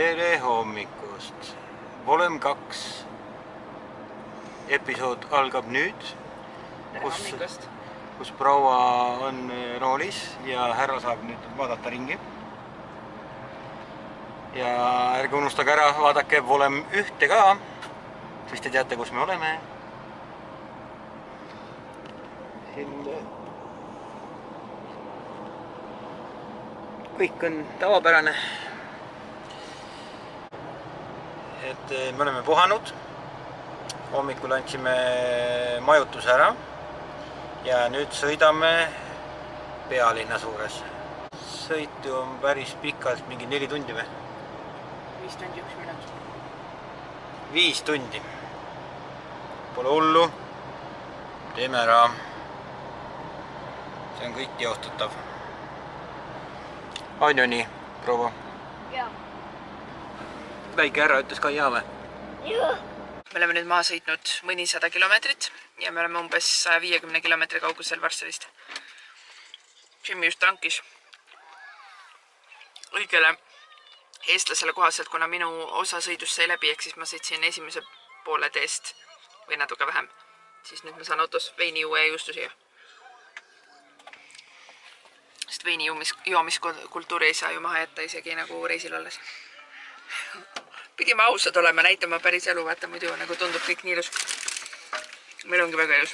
Tere hommikust! Volüm 2 episood algab nüüd, kus proua on roolis ja härra saab nüüd vaadata ringi. Ja ärge unustage ära, vaadake Volüm 1 ka, siis te teate, kus me oleme. Kõik on tavapärane. Et me oleme puhanud, hommikul andsime majutuse ära ja nüüd sõidame pealinna suures. Sõitu on päris pikalt, mingi 4 tundi või? 5 tundi 1 minut. 5 tundi. Pole hullu, teeme ära. See on kõik teostatav. On ju nii, proua? Jaa. Väike härra ütles ka jaa või? Jaa. Me oleme nüüd maha sõitnud mõnisada kilomeetrit ja me oleme umbes 150 kilomeetri kaugusel Varssavist. Jimmy just tankis õigele eestlasele kohaselt, kuna minu osa sõidust sai läbi, ehk siis ma sõitsin esimese poole teest või natuke vähem. Siis nüüd ma saan autos veini juua ja juustu siia. Sest veini joomiskultuuri ei saa ju maha jätta isegi nagu reisil olles. Pidime ausad olema, näitama päris elu, vaata muidu nagu tundub kõik nii ilus. Meil ongi väga ilus.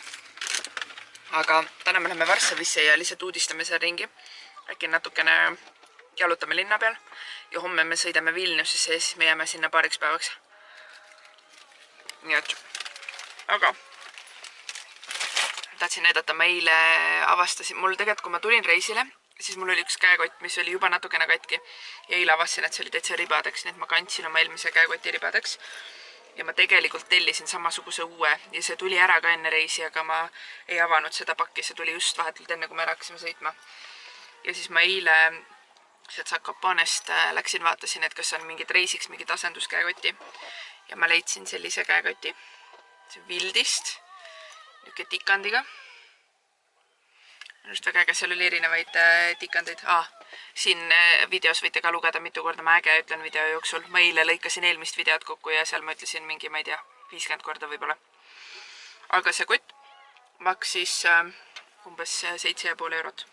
Aga täna me läheme Varssavisse ja lihtsalt uudistame seal ringi. Äkki natukene jalutame linna peal ja homme me sõidame Vilniusesse ja siis me jääme sinna paariks päevaks. Nii et, aga tahtsin näidata, ma eile avastasin, mul tegelikult kui ma tulin reisile, siis mul oli üks käekott, mis oli juba natukene katki ja eile avastasin, et see oli täitsa ribadeks, nii et ma kandsin oma eelmise käekoti ribadeks ja ma tegelikult tellisin samasuguse uue ja see tuli ära ka enne reisi, aga ma ei avanud seda pakki, see tuli just vahetult enne, kui me hakkasime sõitma. Ja siis ma eile sealt Zakopanest läksin, vaatasin, et kas on mingid reisiks, mingid asenduskäekoti ja ma leidsin sellise käekoti, see Wildist, niisugune tikandiga. Just väga äge, seal oli erinevaid tikandeid. Siin videos võite ka lugeda mitu korda, ma äge ütlen video jooksul. Ma eile lõikasin eelmist videot kokku ja seal ma ütlesin mingi, ma ei tea, 50 korda võib-olla. Aga see kott maksis umbes 7,5 eurot.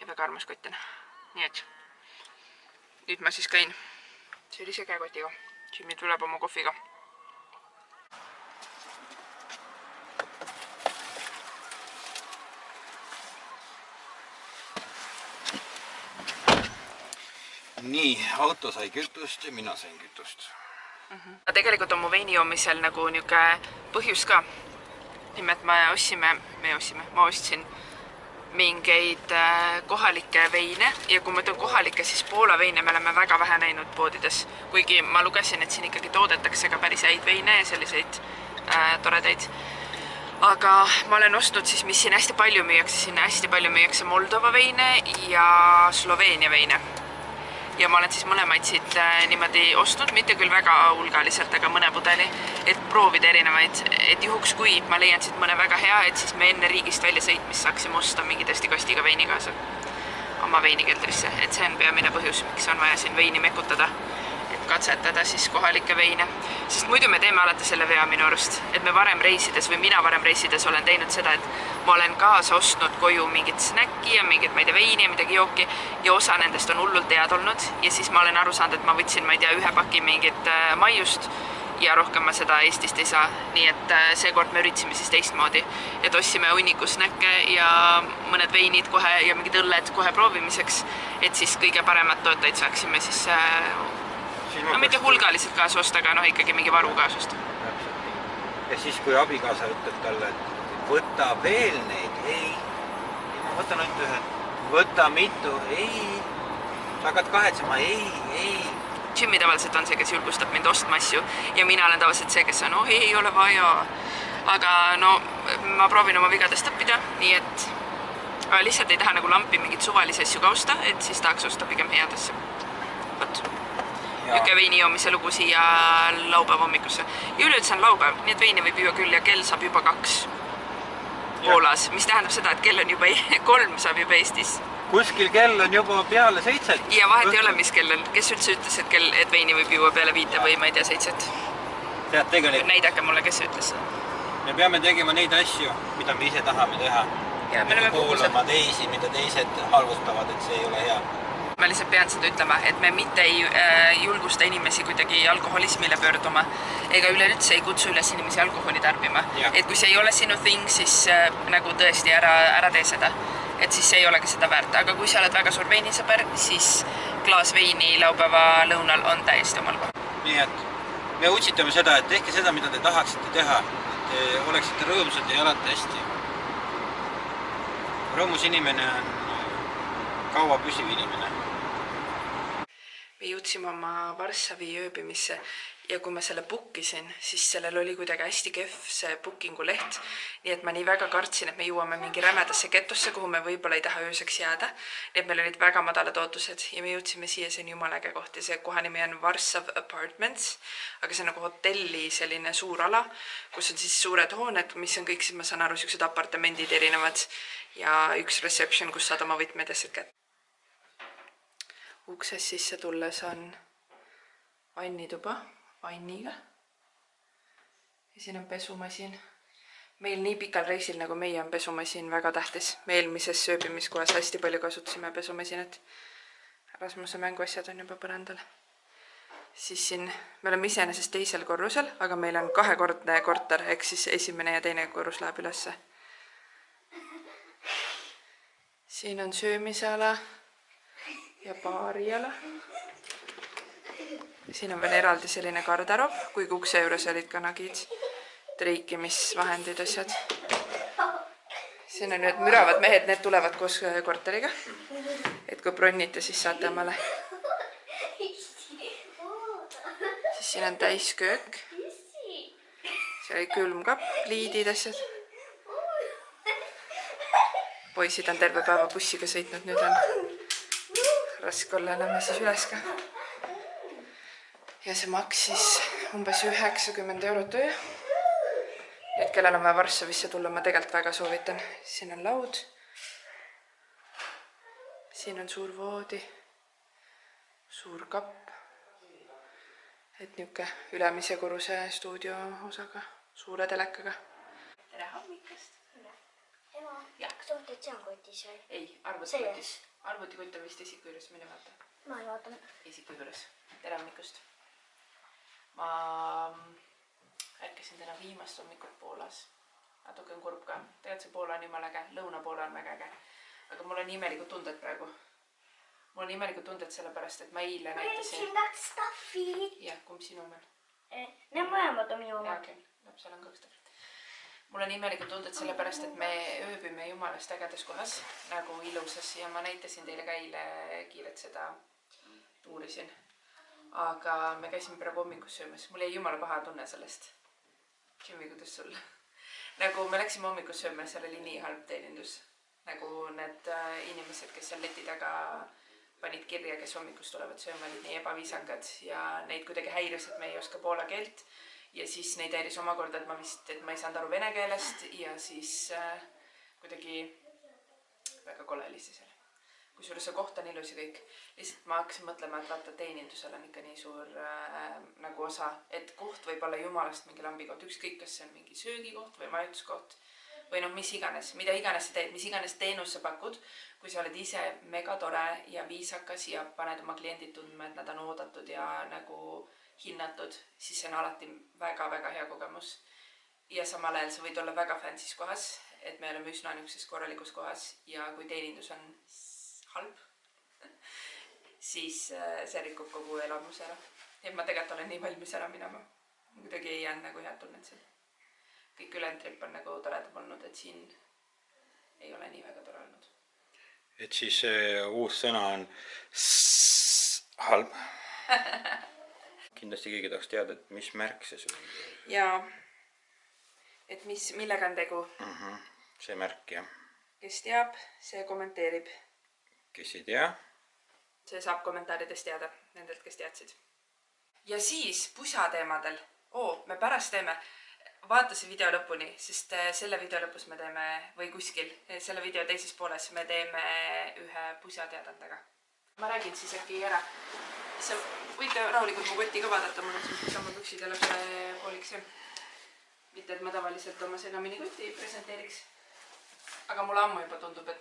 Ja väga armas kott on. Nii et nüüd ma siis käin sellise käekotiga. Jimmy tuleb oma kohviga. Nii, auto sai kütust ja mina sain kütust. Tegelikult on mu veini joomisel nagu niuke põhjus ka. Nimelt ma ostsin mingeid kohalikke veine ja kui ma ütlen kohalikke, siis Poola veine me oleme väga vähe näinud poodides. Kuigi ma lugesin, et siin ikkagi toodetakse ka päris häid veine ja selliseid toredaid. Aga ma olen ostnud siis, mis siin hästi palju müüakse. Siin hästi palju müüakse Moldova veine ja Sloveenia veine. Ja ma olen siis mõlemaid siit niimoodi ostnud, mitte küll väga hulgaliselt, aga mõne pudeli, et proovida erinevaid, et juhuks kui ma leian siit mõne väga hea, et siis me enne riigist välja sõitmist saaksime osta mingi tõesti kastiga veini kaasa oma veinikeldrisse, et see on peamine põhjus, miks on vaja siin veini mekutada, et katsetada siis kohalikke veine. Sest muidu me teeme alati selle vea minu arust, et me varem reisides või mina varem reisides olen teinud seda, et ma olen kaasa ostnud koju mingit snäkki ja mingit, ma ei tea, veini ja midagi jooki ja osa nendest on hullult head olnud ja siis ma olen aru saanud, et ma võtsin, ma ei tea, 1 paki mingit maiust ja rohkem ma seda Eestist ei saa. Nii et seekord me üritasime siis teistmoodi, et ostsime hunniku snäkke ja mõned veinid kohe ja mingid õlled kohe proovimiseks, et siis kõige paremad tooteid saaksime siis no mitte hulgaliselt kaasa osta, aga ikkagi mingi varu kaasa osta. Ja siis kui abikaasa ütleb talle, et võta veel neid, ei, ma võtan ainult ühe, võta mitu, ei, sa hakkad kahetsema, ei. Jimmy tavaliselt on see, kes julgustab mind ostma asju ja mina olen tavaliselt see, kes on, ei ole vaja. Aga no ma proovin oma vigadest õppida, nii et lihtsalt ei taha nagu lampi mingit suvalisi asju ka osta, et siis tahaks osta pigem head asju. Võt. Niuke veini joomise lugu siia laupäeva hommikusse. Ja üleüldse on laupäev, nii et veini võib juua küll ja kell saab juba 2 Poolas, mis tähendab seda, et kell on juba 3 saab juba Eestis. kuskil kell on juba peale 7. Ja vahet ei ole, mis kell on. Kes üldse ütles, et veini võib juua peale 5 või ma ei tea 7? Tead, tegelikult Näidake mulle, kes ütles seda. me peame tegema neid asju, mida me ise tahame teha. Ja me oleme kuulama teisi, mida teised halvustavad, et see ei ole hea. Ma lihtsalt pean seda ütlema, et me mitte ei julgusta inimesi kuidagi alkoholismile pöörduma ega üleüldse ei kutsu üles inimesi alkoholi tarbima. Et kui see ei ole sinu thing, siis nagu tõesti ära tee seda. Et siis see ei olegi seda väärt. Aga kui sa oled väga suur veinisõber, siis klaas veini laupäeva lõunal on täiesti omal koht. Nii et me utsitame seda, et tehke seda, mida te tahaksite teha. Te oleksite rõõmsad ja elate hästi. Rõõmus inimene on kaua püsiv inimene. Me jõudsime oma Varssavi ööbimisse ja kui ma selle bookisin, siis sellel oli kuidagi hästi kehv see bookingu leht. Nii et ma nii väga kartsin, et me jõuame mingi rämedasse getosse, kuhu me võib-olla ei taha ööseks jääda. Nii et meil olid väga madalad ootused ja me jõudsime siia, see on jumala äge koht ja see koha nimi on Varssav Apartments. Aga see on nagu hotelli selline suur ala, kus on siis suured hooned, mis on kõik, siis ma saan aru, sellised apartamendid erinevad ja üks reception, kus saad oma võtmed ja kätte. Ukses sisse tulles on vannituba vanniga. Ja siin on pesumasin. Meil nii pikal reisil nagu meie on pesumasin väga tähtis. Me eelmises sööbimiskohas hästi palju kasutasime pesumasinat. Rasmuse mänguasjad on juba põrandal. Siis siin me oleme iseenesest teisel korrusel, aga meil on kahekordne korter, ehk siis esimene ja teine korrus läheb ülesse. Siin on söömisala ja baariala. Siin on veel eraldi selline garderob, kuigi ukse juures olid ka nagid, treikimisvahendid asjad. Siin on nüüd müravad mehed, need tulevad koos korteriga. Et kui bronnite, siis saate omale. Siis siin on täisköök. See oli külmkapp, pliidid asjad. Poisid on terve päeva bussiga sõitnud, nüüd on raske olla, lähme siis üles ka. Ja see maksis umbes 90 € öö. Nüüd, kellel on vaja Varssavisse tulla, ma tegelikult väga soovitan. Siin on laud. Siin on suur voodi. Suur kapp. Et niuke ülemise korruse stuudio osaga, suure telekaga. Tere hommikust! Kas tohtid see on kotis või? Ei, arvutikotis. Arvutikott on vist esiku juures, mine vaata. Ma ei vaatan. Esiku juures. Tere hommikust. Ma ärkasin täna viimast hommikut Poolas. Natuke on kurb ka. Tegelikult see Poola on jumala äge. Lõuna-Poola on väga äge. Aga mul on imelikud tunded praegu. Mul on imelikud tunded sellepärast, et ma eile näitasin... Siin kaks staffid. Jah, kumb sinu omad? Need mõlemad on minu omad. Seal on kaks staffid. Mul on imelikud tunded sellepärast, et me ööbime jumalast ägedas kohas, nagu ilusas ja ma näitasin teile ka eile kiiret seda tuurisin. Aga me käisime praegu hommikus söömas. Mul jäi jumala paha tunne sellest. Jimmy, kuidas sul? Nagu me läksime hommikus sööma, seal oli nii halb teenindus. Nagu need inimesed, kes seal leti taga panid kirja, kes hommikus tulevad sööma, olid nii ebaviisangad ja neid kuidagi häiris, et me ei oska poola keelt. Ja siis neid häiris omakorda, et ma ei saanud aru vene keelest ja siis kuidagi väga kole oli see seal. Kusjuures see koht on ilus ja kõik. Lihtsalt ma hakkasin mõtlema, et vaata teenindusel on ikka nii suur nagu osa, et koht võib olla jumalast mingi lambikoht, ükskõik kas see on mingi söögikoht või majutuskoht või noh, mis iganes, mida iganes sa teed, mis iganes teenus sa pakud, kui sa oled ise mega tore ja viisakas ja paned oma kliendid tundma, et nad on oodatud ja nagu hinnatud, siis see on alati väga-väga hea kogemus. Ja samal ajal sa võid olla väga fancy's kohas, et me oleme üsna niisuguses korralikus kohas ja kui teenindus on halb, siis see rikub kogu elamuse ära. Ja ma tegelikult olen nii valmis ära minema. Kuidagi ei jäänud nagu head tunnet seal. Kõik ülejäänud trip on nagu toredam olnud, et siin ei ole nii väga tore olnud. Et siis uus sõna on halb. Kindlasti keegi tahaks teada, et mis märk see sul on. Jaa, et millega on tegu. See märk, jah. Kes teab, see kommenteerib. Kes ei tea? See saab kommentaaridest teada, nendelt, kes teadsid. Ja siis pusateemadel. Me pärast teeme. vaata see video lõpuni, sest selle video lõpus me teeme, või kuskil, selle video teises pooles me teeme ühe pusateadandega. Ma räägin siis äkki ära. Sa võite rahulikult mu kotti ka vaadata, mul on siin sama püksid ja läbi pooliks. Mitte, et ma tavaliselt oma segamini kotti presenteeriks. Aga mulle ammu juba tundub, et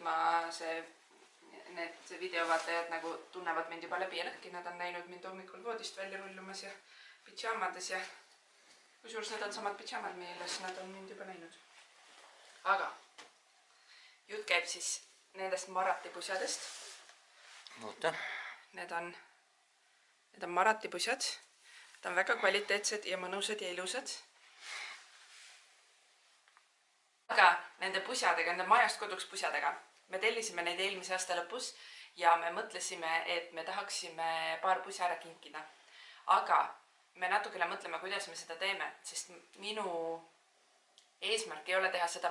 need videovaatajad nagu tunnevad mind juba läbi ja lõhki. Nad on näinud mind hommikul voodist välja rullumas ja pidžaamades ja kusjuures need on samad pidžaamad, milles nad on mind juba näinud. Aga jutt käib siis nendest Marati pusadest. Oota. Need on Marati pusad. Need on väga kvaliteetsed ja mõnusad ja ilusad. Aga nende pusadega, nende majast koduks pusadega, me tellisime neid eelmise aasta lõpus ja me mõtlesime, et me tahaksime paar pusa ära kinkida. Aga me natukene mõtleme, kuidas me seda teeme, sest minu eesmärk ei ole teha seda,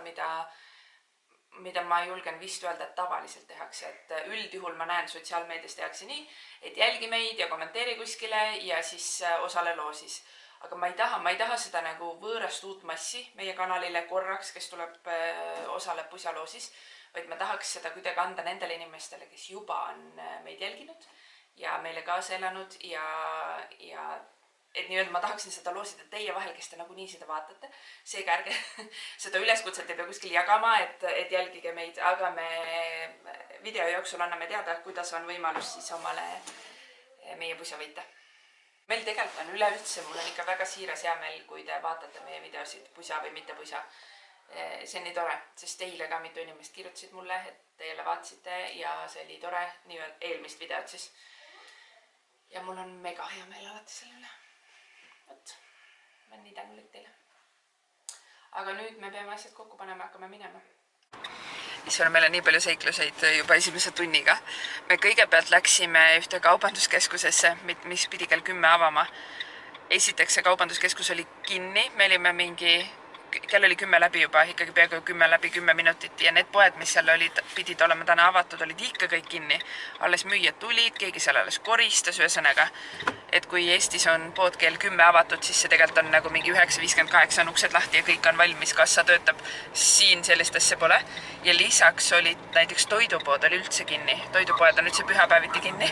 mida ma julgen vist öelda, et tavaliselt tehakse. Et üldjuhul ma näen sotsiaalmeedias tehakse nii, et jälgi meid ja kommenteeri kuskile ja siis osale loosis. Aga ma ei taha seda nagu võõrast uut massi meie kanalile korraks, kes tuleb osaleb pusaloosis, vaid ma tahaks seda kuidagi anda nendele inimestele, kes juba on meid jälginud ja meile kaasa elanud ja et nii-öelda ma tahaksin seda loosida teie vahel, kes te nagunii seda vaatate. Seega ärge seda üleskutset ei pea kuskil jagama, et jälgige meid, aga me video jooksul anname teada, kuidas on võimalus siis omale meie pusa võita. Meil tegelikult on üleüldse, mul on ikka väga siiras hea meel, kui te vaatate meie videosid, pusa või mitte pusa. See on nii tore, sest teile ka mitu inimest kirjutasid mulle, et teile vaatasite ja see oli tore, nii-öelda eelmist videot siis. Ja mul on mega hea meel alati selle üle. Võt, ma olen nii tänulik teile. Aga nüüd me peame asjad kokku panema, hakkame minema. Meil on nii palju seikluseid juba esimese tunniga. Me kõigepealt läksime ühte kaubanduskeskusesse, mis pidi kell 10 avama. Esiteks see kaubanduskeskus oli kinni, me olime kell oli 10 läbi juba, ikkagi peaaegu 10 läbi 10 minutit ja need poed, mis seal pidid olema täna avatud, olid ikka kõik kinni. Alles müüjad tulid, keegi seal alles koristas ühesõnaga, et kui Eestis on pood kell 10 avatud, siis see tegelikult on nagu mingi 9.58 on uksed lahti ja kõik on valmis, kassa töötab. Siin sellist asja pole. Ja lisaks olid näiteks toidupood oli üldse kinni. Toidupoed on üldse pühapäeviti kinni.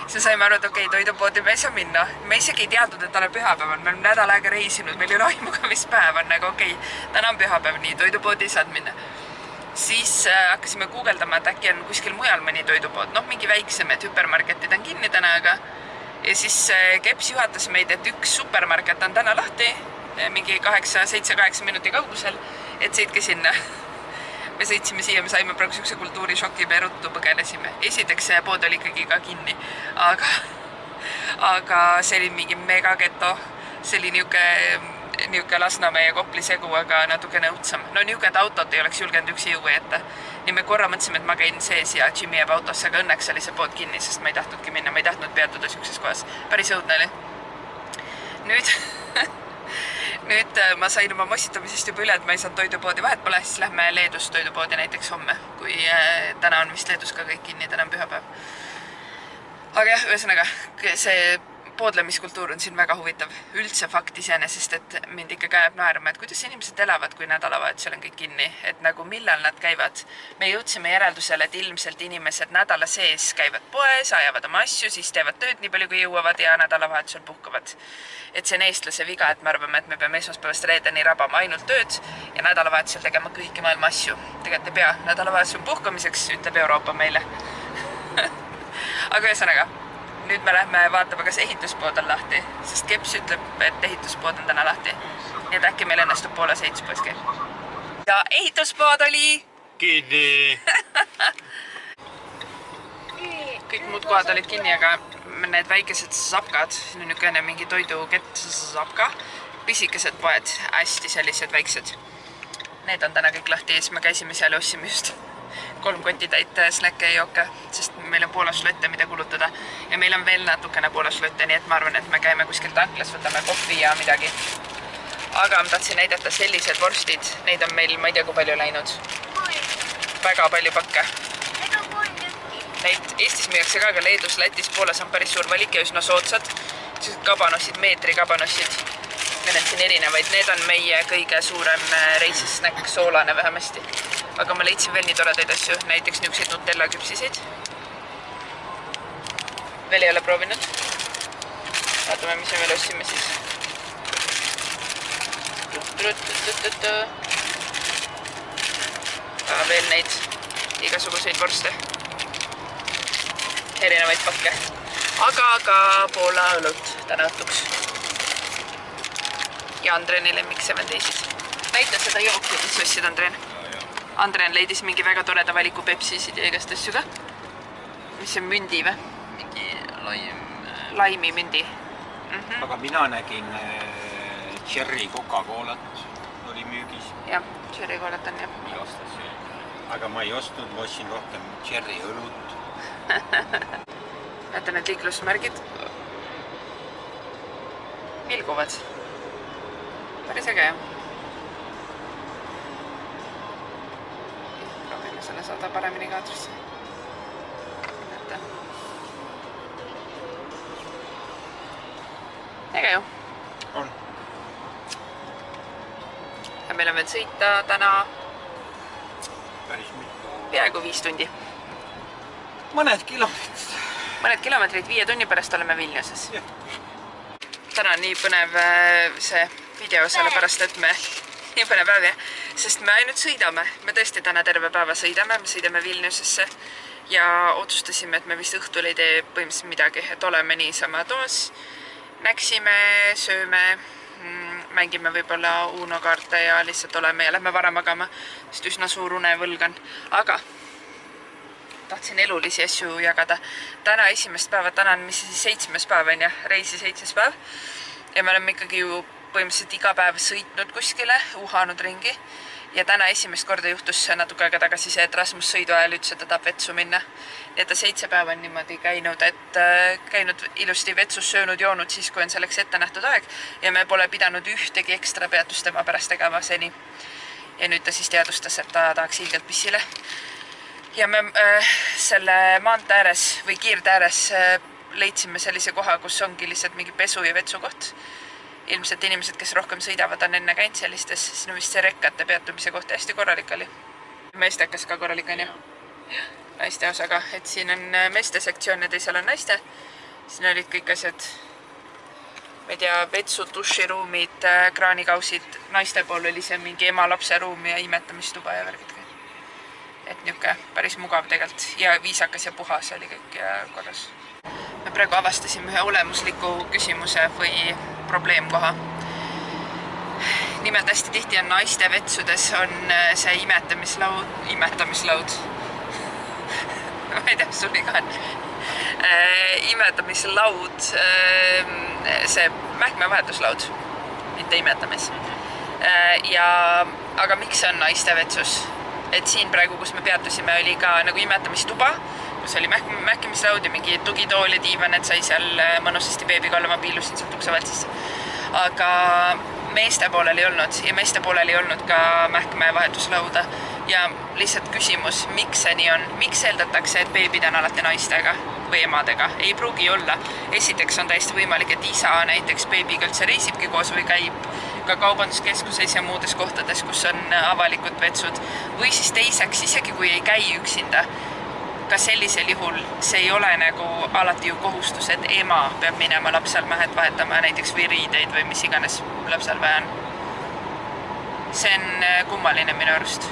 Siis saime aru, et okei, toidupoodi me ei saa minna. Me isegi ei teadnud, et täna pühapäev on. Me oleme nädal aega reisinud, meil ei ole aimuga, mis päev on. Nagu okei, täna on pühapäev, nii toidupoodi ei saad minna. Siis hakkasime guugeldama, et äkki on kuskil mujal mõni toidupood. Noh, mingi väiksem, et hüpermarketid on kinni täna, aga... Ja siis Keps juhatas meid, et üks supermarket on täna lahti, mingi 7-8 minuti kaugusel, et sõitke sinna. Me sõitsime siia, me saime praegu sükse kultuurišoki, me ruttu põgenesime. Esiteks see pood oli ikkagi ka kinni, aga see oli mingi megageto, see oli niuke Lasnamäe ja Kopli segu, aga natuke nõudsam. No niuke, et autot ei oleks julgenud üksi jõue ette. Nii me korra mõtlesime, et ma käin sees ja Jimmy jääb autosse, aga õnneks oli see pood kinni, sest ma ei tahtnudki minna, ma ei tahtnud peatuda sükses kohas. Päris õudne oli. Nüüd ma sain oma mossitamisest juba üle, et ma ei saanud toidupoodi vahet pole, siis lähme Leedus toidupoodi näiteks homme, kui täna on vist Leedus ka kõik kinni, täna on pühapäev. Aga jah, ühesõnaga, see poodlemiskultuur on siin väga huvitav. Üldse fakt iseenesest, et mind ikka käib naerma, et kuidas inimesed elavad, kui nädalavahetusel on kõik kinni, et nagu millal nad käivad. Me jõudsime järeldusele, et ilmselt inimesed nädala sees käivad poes, ajavad oma asju, siis teevad tööd nii palju, kui jõuavad ja nädalavahetusel puhkavad. Et see on eestlase viga, et me arvame, et me peame esmaspäevast reedeni rabama ainult tööd ja nädalavahetusel tegema kõiki maailma asju. Tegelikult ei pea, nädalavahetusel puhkamiseks ütleb Euroopa meile. Aga ühesõnaga, nüüd me lähme vaatama, kas ehituspood on lahti, sest Keps ütleb, et ehituspood on täna lahti. Nii et äkki meil õnnestub pooles ehituspoes käib. Ja ehituspood oli kinni. Kõik muud kohad olid kinni, aga need väikesed sapkad, siin on niisugune mingi toidukett sapka, pisikesed poed, hästi sellised väiksed. Need on täna kõik lahti ja siis me käisime seal ja ossime just 3 kotitäit snäkke ja jooke, sest meil on poolaslötte, mida kulutada. Ja meil on veel natukene poolaslötte, nii et ma arvan, et me käime kuskil tanklas, võtame kohvi ja midagi. Aga ma tahtsin näidata sellised vorstid, neid on meil, ma ei tea, kui palju läinud. Väga palju pakke. Neid Eestis müüakse ka, aga Leedus, Lätis, Poolas on päris suur valik ja üsna soodsad. Kabanossid, meetri kabanossid. meil on siin erinevaid, need on meie kõige suurem reisisnäkk, soolane vähemasti. Aga ma leidsin veel nii toredaid asju, näiteks niisuguseid Nutella küpsiseid. Veel ei ole proovinud. Vaatame, mis me veel ostsime siis. Veel neid igasuguseid vorste. Erinevaid pakke. Aga ka Poola õlut täna õhtuks. Ja Andreni lemmik 7 Daysid. Näita seda jooki, mis ossid Andren. Andren leidis mingi väga toreda valiku Pepsisid ja igast asju ka. Mis on mündi või? Mingi Laimi mündi. Aga mina nägin Cherry Coca-Colat oli müügis. Jah, Cherry Colat on jah. Aga ma ei ostnud, ma ostsin rohkem Cherry õlut. Näete need liiklusmärgid. Vilguvad. Päris äge jah. Proovime selle saada paremini kaadrisse. Näete. Äge ju. On. Ja meil on veel sõita täna Päris mitu. peaaegu 5 tundi. Mõned kilomeetrid. Mõned kilomeetrid 5 tunni pärast oleme Vilniuses. Jah. Täna on nii põnev see video, sellepärast et me nii põnev päev, sest me ainult sõidame. Me tõesti täna terve päeva sõidame, me sõidame Vilniusesse ja otsustasime, et me vist õhtul ei tee põhimõtteliselt midagi, et oleme niisama toas, näksime, sööme, mängime võib-olla Uno kaarte ja lihtsalt oleme ja lähme vara magama, sest üsna suur unevõlg on. Aga tahtsin elulisi asju jagada. Täna esimest päeva, täna on mis 7. päev on ja reisi 7. päev. Ja me oleme ikkagi ju põhimõtteliselt iga päev sõitnud kuskile, uhanud ringi. Ja täna esimest korda juhtus natuke aega tagasi see, et Rasmus sõidu ajal ütles, et ta tahab vetsu minna. Nii et ta 7 päeva on niimoodi käinud, et käinud ilusti vetsus söönud, joonud siis, kui on selleks ette nähtud aeg. Ja me pole pidanud ühtegi ekstra peatust tema pärast tegema seni. Ja nüüd ta siis teadustas, et ta tahaks ilgelt pissile. Ja me selle maantee ääres või kiirde ääres leidsime sellise koha, kus ongi lihtsalt mingi pesu ja vetsu koht. Ilmselt inimesed, kes rohkem sõidavad, on enne käinud sellistes. Siin on vist see rekkate peatumise koht hästi korralik oli. Meestekas ka korralik on ju. Naiste osaga, et siin on meeste sektsioon ja teisel on naiste. Siin olid kõik asjad, ma ei tea, vetsud, duširuumid, kraanikausid. Naiste pool oli see mingi ema-lapse ruum ja imetamistuba ja värgid. Et niuke päris mugav tegelikult ja viisakas ja puhas oli kõik ja korras. Me praegu avastasime ühe olemusliku küsimuse või probleemkoha. Nimelt hästi tihti on naiste vetsudes on see imetamislaud. Ma ei tea, sul iga on. Imetamislaud, see mähkmevahetuslaud, mitte imetamis. Aga miks see on naiste vetsus? Et siin praegu, kus me peatusime, oli ka nagu imetamistuba, kus oli mähkimislaud ja mingi tugitool ja diivan, et sai seal mõnusasti beebiga olla, ma piilusin sealt uksevalt sisse. Aga meeste poolel ei olnud ja meeste poolel ei olnud ka mähkmevahetuslauda. Ja lihtsalt küsimus, miks see nii on? Miks eeldatakse, et beebid on alati naistega või emadega? Ei pruugi olla. Esiteks on täiesti võimalik, et isa näiteks beebiga üldse reisibki koos või käib ka kaubanduskeskuses ja muudes kohtades, kus on avalikud vetsud. Või siis teiseks, isegi kui ei käi üksinda, ka sellisel juhul see ei ole nagu alati ju kohustus, et ema peab minema lapsel mähed vahetama näiteks või riideid või mis iganes lapsel vaja on. See on kummaline minu arust.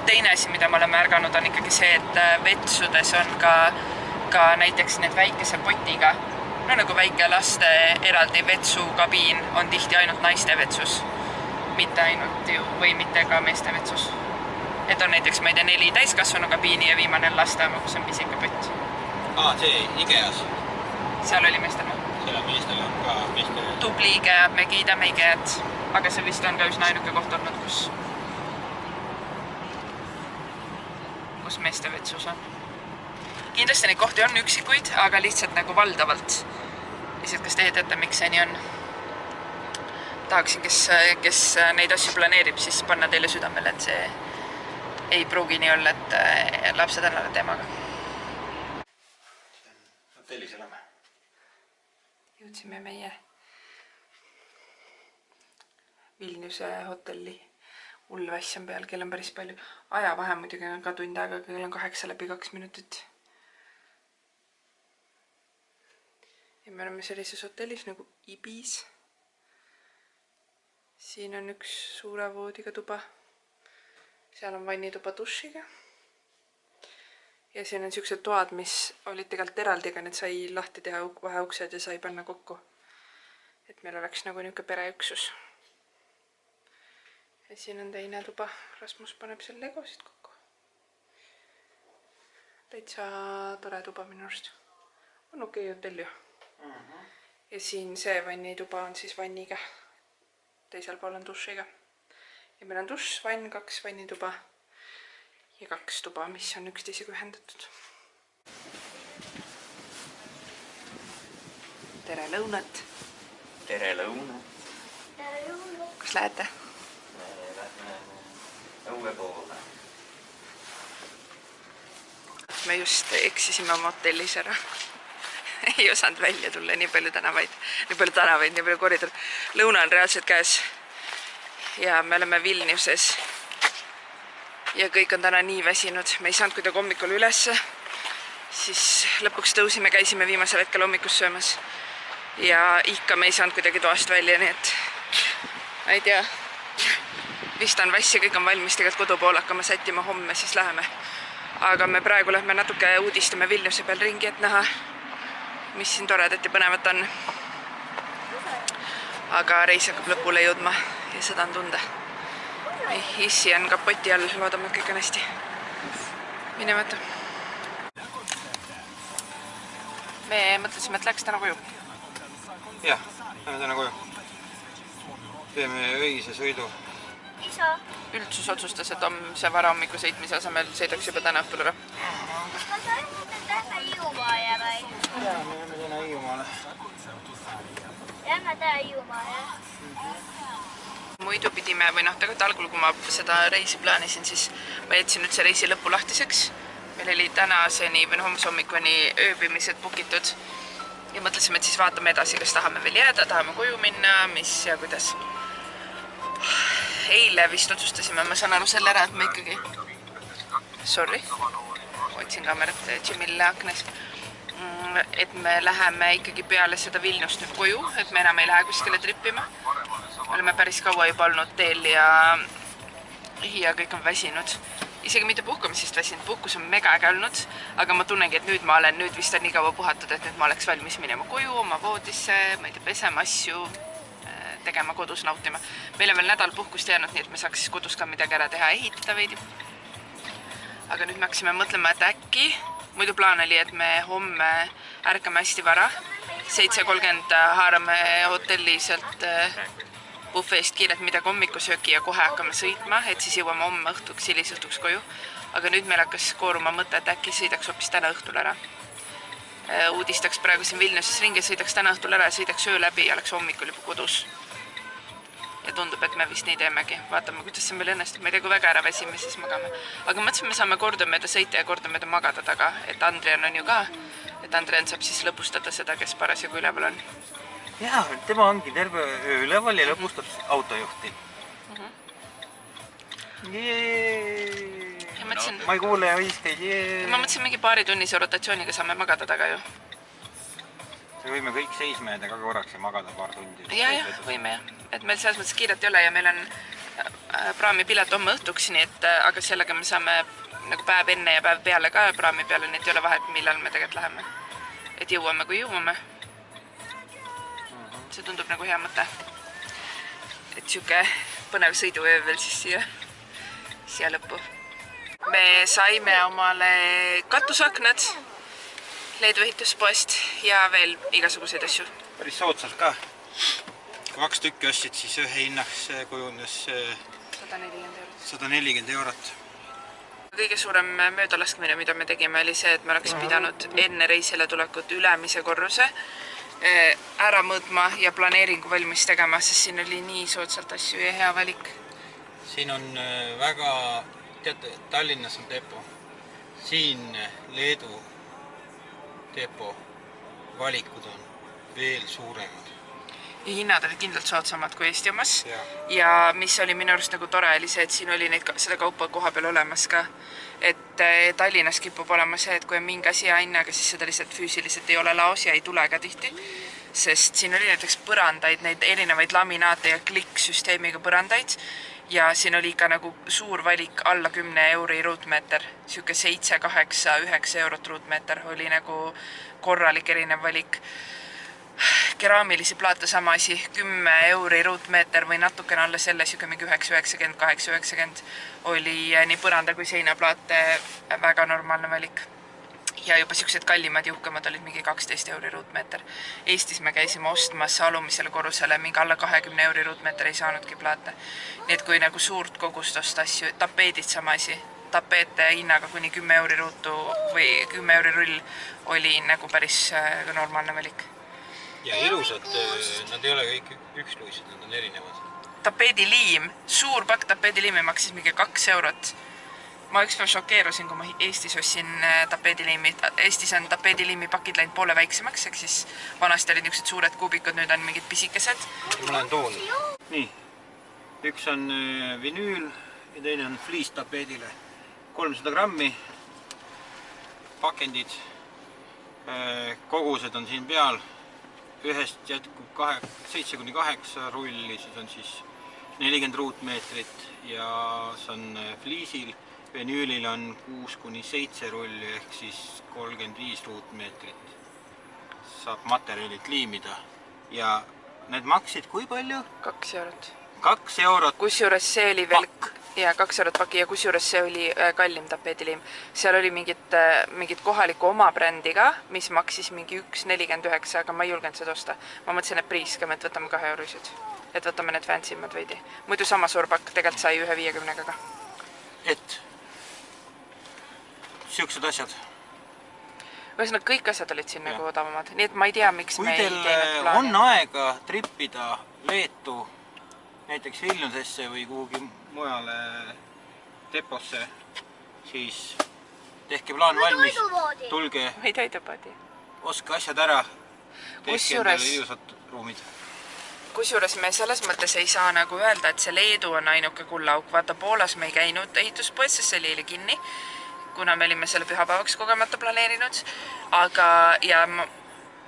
Teine asi, mida ma olen märganud, on ikkagi see, et vetsudes on ka näiteks need väikese potiga, no nagu väike laste eraldi vetsukabiin on tihti ainult naiste vetsus, mitte ainult ju, või mitte ka meeste vetsus. Et on näiteks, ma ei tea, 4 täiskasvanu kabiini ja viimane laste oma, kus on pisike pott. See Ikeas. Seal oli meestel. Seal meestel on ka meestel. Tubli Ikea, me kiidame Ikeat, aga see vist on ka üsna ainuke koht olnud, kus meeste vetsus on. Kindlasti neid kohti on üksikuid, aga lihtsalt nagu valdavalt. Lihtsalt, kas teie teate, miks see nii on? Tahaksin, kes neid asju planeerib, siis panna teile südamele, et see ei pruugi nii olla, et lapsed on alla temaga. Hotellis oleme. Jõudsime meie Vilniuse hotelli. Hull vass on peal, kell on päris palju. Ajavahe muidugi on ka tund aega, kell on 8:02 minutit. Ja me oleme sellises hotellis nagu Ibis. Siin on üks suure voodiga tuba. Seal on vannituba dušiga. Ja siin on siuksed toad, mis olid tegelikult eraldi, aga need sai lahti teha vaheuksed ja sai panna kokku. Et meil oleks nagu niuke pereüksus. Ja siin on teine tuba. Rasmus paneb seal legosid kokku. Täitsa tore tuba minu arust. On okei hotell ju. Ja siin see vannituba on siis vanniga. Teisel pool on dušiga. Ja meil on duš, vann, 2 vannituba. Ja 2 tuba, mis on üksteisega ühendatud. Tere lõunat! Tere lõunat! Tere lõunat! Kus lähete? Me lähme õue poole. Me just eksisime oma hotellis ära. Ei osanud välja tulla, nii palju tänavaid, nii palju koridor. Lõuna on reaalselt käes. Ja me oleme Vilniuses. Ja kõik on täna nii väsinud. Me ei saanud kuidagi hommikul ülesse. Siis lõpuks tõusime, käisime viimasel hetkel hommikus söömas. Ja ikka me ei saanud kuidagi toast välja, nii et ma ei tea. Vist on väss ja kõik on valmis tegelikult kodupool hakkama sättima homme, siis läheme. Aga me praegu lähme natuke uudistame Vilniuse peal ringi, et näha, mis siin toredat ja põnevat on. Aga reis hakkab lõpule jõudma ja seda on tunda. Issi on kapoti all, loodame, et kõik on hästi. Mine vaata. Me mõtlesime, et läks täna koju. Jah, lähme täna koju. Teeme öise sõidu. Isa! Üldsus otsustas, et see varahommiku sõitmise asemel sõidaks juba täna õhtul ära. Kas ma sain lähme Hiiumaale või? Jaa, me jääme täna Hiiumaale. Lähme täna Hiiumaale. Muidu pidime, või tegelikult algul, kui ma seda reisi plaanisin, siis ma jätsin nüüd see reisi lõpu lahtiseks. Meil oli tänaseni või homse hommikuni ööbimised bukitud. Ja mõtlesime, et siis vaatame edasi, kas tahame veel jääda, tahame koju minna, mis ja kuidas. Eile vist otsustasime, ma saan aru selle ära, et me ikkagi... Sorry, otsin kaamerat Jimile aknes. Et me läheme ikkagi peale seda Vilniust nüüd koju, et me enam ei lähe kuskile trippima. Oleme päris kaua juba olnud teel ja kõik on väsinud. Isegi mitte puhkamisest väsinud, puhkus on mega äge olnud, aga ma tunnengi, et nüüd vist on nii kaua puhatud, et nüüd ma oleks valmis minema koju, oma voodisse, ma ei tea, pesema asju, tegema kodus nautima. Meil on veel nädal puhkust jäänud, nii et me saaks siis kodus ka midagi ära teha, ehitada veidi. Aga nüüd me hakkasime mõtlema, et äkki, muidu plaan oli, et me homme ärkame hästi vara, 7:30 haarame hotelli sealt bufeest kiirelt midagi hommikusööki ja kohe hakkame sõitma, et siis jõuame homme õhtuks, hilisõhtuks koju. Aga nüüd meil hakkas kooruma mõte, et äkki sõidaks hoopis täna õhtul ära. Uudistaks praegu siin Vilniuses ringi, sõidaks täna õhtul ära ja sõidaks öö läbi ja oleks hommikul juba kodus. Ja tundub, et me vist nii teemegi. Vaatame, kuidas see meil õnnestub. Ma ei tea, kui väga ära väsime, siis magame. Aga mõtlesime, me saame kordamööda sõita ja kordamööda magada taga. Et Andrian on ju ka. Et Andrian saab siis lõpustada seda, kes parasjagu üleval on. Jaa, tema ongi terve öö üleval ja lõpustab autojuhti. Ma ei kuule hõiskeid. Ma mõtlesin, mingi paaritunnise rotatsiooniga saame magada taga ju. Võime kõik seisma jääda ka korraks ja magada paar tundi. Jah, võime jah. Et meil selles mõttes kiiret ei ole ja meil on praamipilet homme õhtuks, nii et aga sellega me saame nagu päev enne ja päev peale ka praami peale, nii et ei ole vahet, millal me tegelikult läheme. Et jõuame, kui jõuame. See tundub nagu hea mõte. Et siuke põnev sõiduööv veel siis siia lõppu. Me saime omale katusaknad Leedu ehituspoest ja veel igasuguseid asju. Päris soodsalt ka. 2 tükki ostsid, siis ühe hinnaks kujunes 140 eurot. Kõige suurem möödalaskmine, mida me tegime, oli see, et me oleks pidanud enne reisile tulekut ülemise korruse ära mõõtma ja planeeringu valmis tegema, sest siin oli nii soodsalt asju ja hea valik. Siin on väga, teate, Tallinnas on depo. Siin Leedu depo valikud on veel suuremad. ja hinnad olid kindlalt soodsamad kui Eesti omas. Ja. Mis oli minu arust nagu tore, oli see, et siin oli seda kaupa koha peal olemas ka. Et Tallinnas kipub olema see, et kui on mingi asi hinnaga, siis seda lihtsalt füüsiliselt ei ole laos ja ei tule ka tihti. Sest siin oli näiteks põrandaid, neid erinevaid laminaate ja klikksüsteemiga põrandaid. Ja siin oli ikka nagu suur valik alla 10 euri ruutmeeter. Siuke 7, 8, 9 eurot ruutmeeter oli nagu korralik erinev valik. Keraamilisi plaate sama asi, 10 euri ruutmeeter või natukene alla selle, siuke mingi 9,90, 8,90 oli nii põranda kui seinaplaate väga normaalne valik. Ja juba siuksed kallimad ja uhkemad olid mingi 12 euri ruutmeeter. Eestis me käisime ostmas alumisele korrusele mingi alla 20 euri ruutmeeter ei saanudki plaate. Nii et kui nagu suurt kogust osta asju, tapeedid sama asi. Tapeete hinnaga kuni 10 euri ruutu või 10 euri rull oli nagu päris normaalne valik. Ja ilusad, nad ei ole kõik üksluised, nad on erinevad. Tapeediliim, suur pakk tapeediliimi maksis mingi 2 eurot. Ma ükspäev šokeerusin, kui ma Eestis ostsin tapeediliimi. Eestis on tapeediliimi pakid läinud poole väiksemaks, ehk siis vanasti olid niisugused suured kuubikud, nüüd on mingid pisikesed. Ma lähen toon. Nii, üks on vinüül ja teine on fliis tapeedile. 300 grammi, pakendid, kogused on siin peal. Ühest jätkub 7-8 rulli, siis on siis 40 ruutmeetrit ja see on fliisil. Vinüülil on 6-7 rulli ehk siis 35 ruutmeetrit. Saab materjalilt liimida. Ja need maksid kui palju? 2 eurot. 2 eurot. Kusjuures see oli veel... Ja 2 eurot paki ja kusjuures see oli kallim tapeediliim. Seal oli mingid kohaliku oma brändiga, mis maksis mingi 1,49, aga ma ei julgenud seda osta. Ma mõtlesin, et priiskame, et võtame 2 eurosid. Et võtame need fansimad veidi. Muidu sama suur pakk tegelikult sai 1,50 ka. Et siuksed asjad. Ühesõnaga, kõik asjad olid siin nagu odavamad. Nii et ma ei tea, miks me ei teinud plaani. Kui teil on aega trippida Leetu, näiteks Vilniusesse või kuhugi mujale deposse, siis tehke plaan valmis, tulge, või toidupoodi. Oske asjad ära, tehke endale ilusad ruumid. Kusjuures me selles mõttes ei saa nagu öelda, et see Leedu on ainuke kullauk. Vaata, Poolas me ei käinud ehituspoes, sest see oli kinni, kuna me olime selle pühapäevaks kogemata planeerinud. Aga ja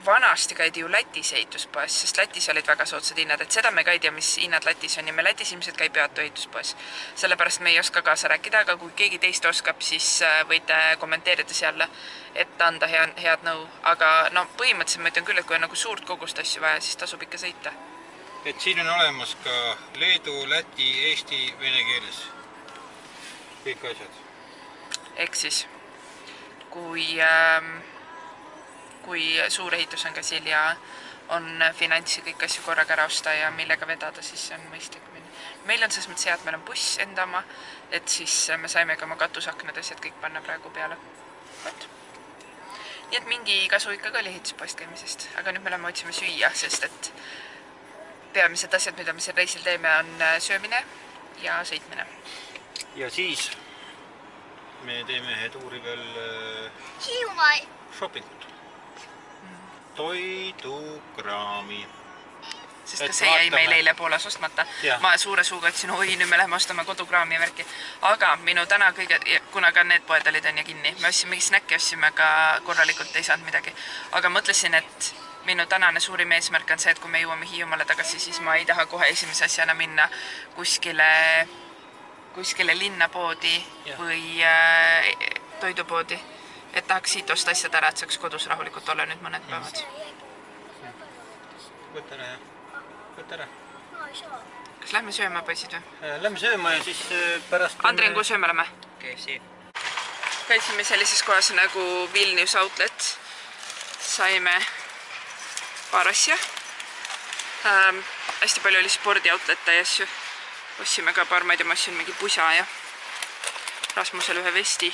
vanasti käidi ju Lätis ehituspoes, sest Lätis olid väga soodsad hinnad, et seda me ka ei tea, mis hinnad Lätis on ja me Lätis ilmselt käib Peatu ehituspoes. Sellepärast me ei oska kaasa rääkida, aga kui keegi teist oskab, siis võite kommenteerida seal, et anda head nõu. Aga no põhimõtteliselt ma ütlen küll, et kui on nagu suurt kogust asju vaja, siis tasub ikka sõita. Et siin on olemas ka Leedu, Läti, Eesti, vene keeles. Kõik asjad. Ehk siis, kui suur ehitus on käsil ja on finantsi kõik asju korraga ära osta ja millega vedada, siis on mõistlik minna. Meil on selles mõttes hea, et meil on buss enda oma, et siis me saime ka oma katusaknades ja kõik panna praegu peale. Võt. Nii et mingi kasu ikkagi oli ehituspoest käimisest, aga nüüd me oleme otsime süüa, sest et peamised asjad, mida me siin reisil teeme, on söömine ja sõitmine. Ja siis me teeme ühe tuuri veel shoppingut. Toidukraami. Sest ka see jäi meil eile Poolas ostmata. Ma suure suuga ütlesin, oi, nüüd me läheme ostame kodukraami ja värki. Aga minu täna kõige, kuna ka need poed olid on ja kinni, me ossime mingi snäkki, ossime ka korralikult ei saanud midagi. Aga mõtlesin, et minu tänane suurim eesmärk on see, et kui me jõuame Hiiumaale tagasi, siis ma ei taha kohe esimese asjana minna kuskile linnapoodi või toidupoodi. Et tahaks siit osta asjad ära, et saaks kodus rahulikult olla nüüd mõned päevad. Võta ära, jah. Võta ära. Kas lähme sööma, poisid või? Lähme sööma ja siis pärast... Andrin, kuhu sööma lähme? KFC. Käisime sellises kohas nagu Vilnius Outlet. Saime paar asja. Hästi palju oli spordioutlette ja asju. Ossime ka paar, ma ei tea, ma ossin mingi pusa ja Rasmusel ühe vesti.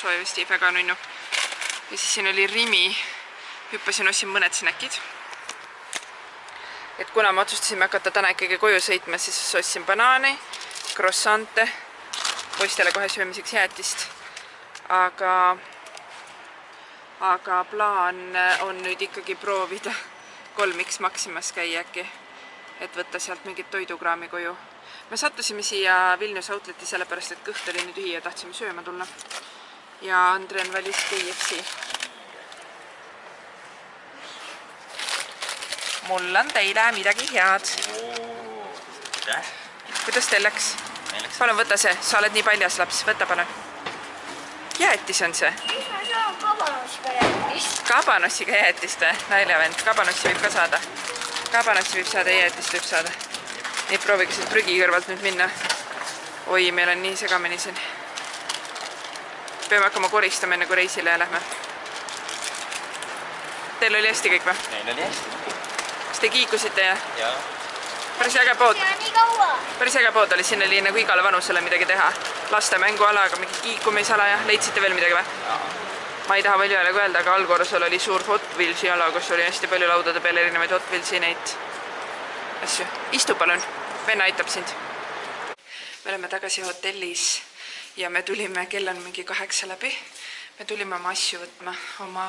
Soojavesti, väga nunnu. Ja siis siin oli Rimi. Hüppasin, ossin mõned snäkid. Et kuna me otsustasime hakata täna ikkagi koju sõitma, siis ossin banaani, croissante, poistele kohe söömiseks jäätist. Aga plaan on nüüd ikkagi proovida 3X Maximas käia äkki. et võtta sealt mingit toidukraami koju. Me sattusime siia Vilnius Outleti sellepärast, et kõht oli nii tühi ja tahtsime sööma tulla. Ja Andren valis KFC. Mul on teile midagi head. Kuidas teil läks? Palun võta see, sa oled nii paljas laps, võta palun. Jäätis on see. Mis ma saan kabanossiga jäätist? Kabanossiga jäätist või? Naljavend, kabanossi võib ka saada. Kabanossi võib saada, jäätist võib saada. Nii proovige siit prügi kõrvalt nüüd minna. Oi, meil on nii segamini siin. Peame hakkama koristama enne kui reisile lähme. Teil oli hästi kõik või? Meil oli hästi. Kas te kiikusite ja? Jaa. Päris äge pood. Nii kaua. Päris äge pood oli, siin oli nagu igale vanusele midagi teha. Laste mänguala, aga mingi kiikumisala ja leidsite veel midagi või? Ma ei taha palju jälle öelda, aga allkorrusel oli suur Hot Wheelsi ala, kus oli hästi palju laudade peal erinevaid Hot Wheelsi neid asju. Istu palun, venna aitab sind. Me oleme tagasi hotellis ja me tulime, kell on mingi 8 läbi. Me tulime oma asju võtma, oma...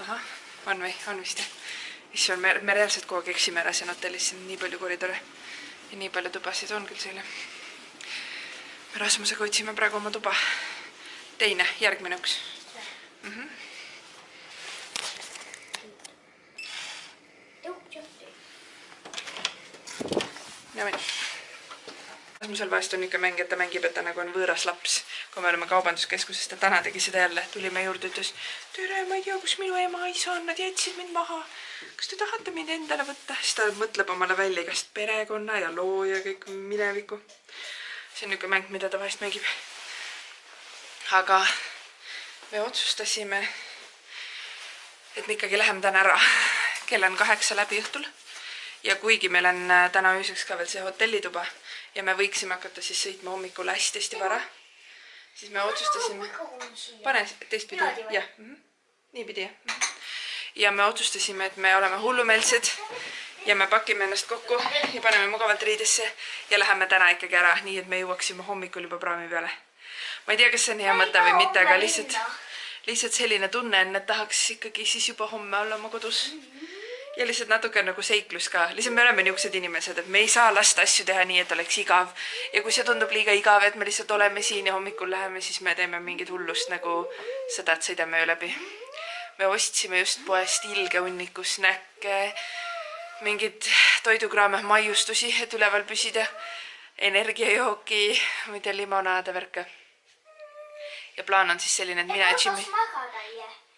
Ahah, on või? On vist jah? Issand, me reaalselt kogu aeg eksime ära siin hotellis, siin nii palju koridore ja nii palju tubasid on küll selle. Me Rasmusega otsime praegu oma tuba. Teine, järgmine üks. Rasmusel vahest on ikka mäng, et ta mängib, et ta nagu on võõras laps. Kui me oleme kaubanduskeskusest, ta täna tegi seda jälle. Tulime juurde, ütles, tere, ma ei tea, kus minu ema isa on, nad jätsid mind maha. Kas te tahate mind endale võtta? Siis ta mõtleb omale välja igast perekonna ja loo ja kõik mineviku. See on niisugune mäng, mida ta vahest mängib. Aga me otsustasime, et me ikkagi läheme täna ära. Kell on 8 läbi õhtul. Ja kuigi meil on täna ööseks ka veel see hotellituba ja me võiksime hakata siis sõitma hommikul hästi vara, siis me otsustasime... Pane teistpidi. Jah, niipidi jah. Ja me otsustasime, et me oleme hullumeelsed ja me pakime ennast kokku ja paneme mugavalt riidesse ja läheme täna ikkagi ära, nii et me jõuaksime hommikul juba praami peale. Ma ei tea, kas see on hea mõte või mitte, aga lihtsalt selline tunne on, et tahaks ikkagi siis juba homme olla oma kodus. Ja lihtsalt natuke nagu seiklus ka. Lihtsalt me oleme niisugused inimesed, et me ei saa lasta asju teha nii, et oleks igav. Ja kui see tundub liiga igav, et me lihtsalt oleme siin ja hommikul läheme, siis me teeme mingid hullust nagu seda, et sõidame öö läbi. Me ostsime just poest ilge hunniku snäkke, mingid toidukraame, maiustusi, et üleval püsida, energiajooki, mida limonaade värke. Ja plaan on siis selline, et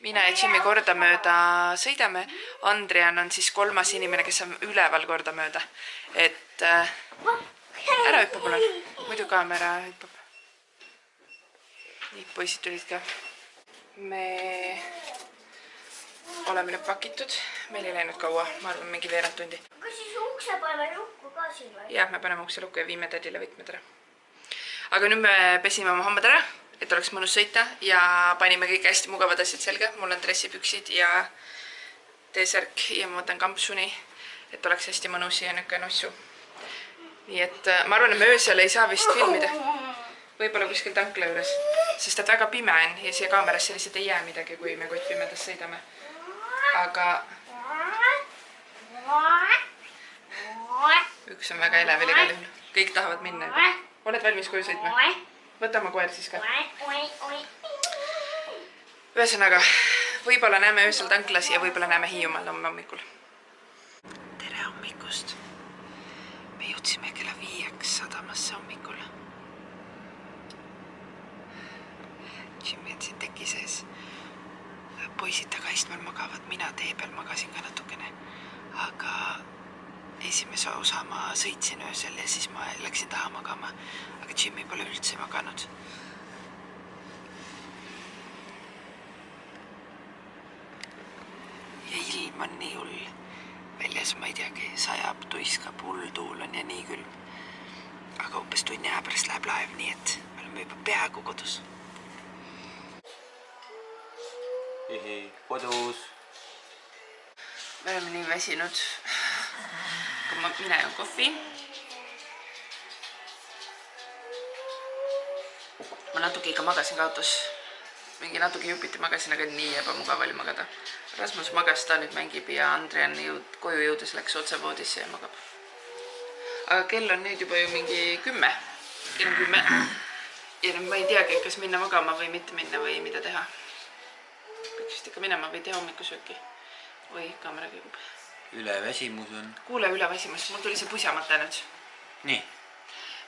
mina ja Jimmy kordamööda sõidame. Andrian on siis 3. inimene, kes on üleval kordamööda. Et ära hüppa palun. Muidu kaamera hüppab. Nii, poisid tulid ka. Me oleme nüüd pakitud. Meil ei läinud kaua. Ma arvan, mingi veerand tundi. Kas siis ukse paneme lukku ka siin või? Jah, me paneme ukse lukku ja viime tädile võtmed ära. Aga nüüd me pesime oma hambad ära, et oleks mõnus sõita ja panime kõik hästi mugavad asjad selga. Mul on dressipüksid ja T-särk ja ma võtan kampsuni, et oleks hästi mõnus ja niisugune nossu. Nii et ma arvan, et me öösel ei saa vist filmida. Võib-olla kuskil tankla juures, sest et väga pime on ja siia kaamerasse lihtsalt ei jää midagi, kui me kottpimedas sõidame. Aga üks on väga elev igal juhul. Kõik tahavad minna. Oled valmis koju sõitma? Võta oma koer siis ka. Ühesõnaga, võib-olla näeme öösel tanklas ja võib-olla näeme Hiiumaal homme hommikul. Tere hommikust. Me jõudsime kella 5 sadamasse hommikul. Jimmy on siin teki sees. Poisid tagaistmel magavad, mina tee peal magasin ka natukene. Aga esimese osa ma sõitsin öösel ja siis ma läksin taha magama. Aga Jimmy pole üldse maganud. Ja ilm on nii hull. Väljas ma ei teagi, sajab, tuiskab, hull tuul on ja nii külm. Aga umbes tunni aja pärast läheb laev, nii et me oleme juba peaaegu kodus. Kodus. Me oleme nii väsinud. Mina joon kohvi. Ma natuke ikka magasin ka autos. mingi natuke jupiti magasin, aga nii ebamugav oli magada. Rasmus magas, ta nüüd mängib ja Andrian koju jõudes läks otse voodisse ja magab. Aga kell on nüüd juba ju mingi 10. Kell on 10. Ja nüüd ma ei teagi, kas minna magama või mitte minna või mida teha. Peaks vist ikka minema või teha hommikusööki. Või kaamera käigub. Üleväsimus on. Kuule üleväsimus, mul tuli see pusjamata nüüd. Nii.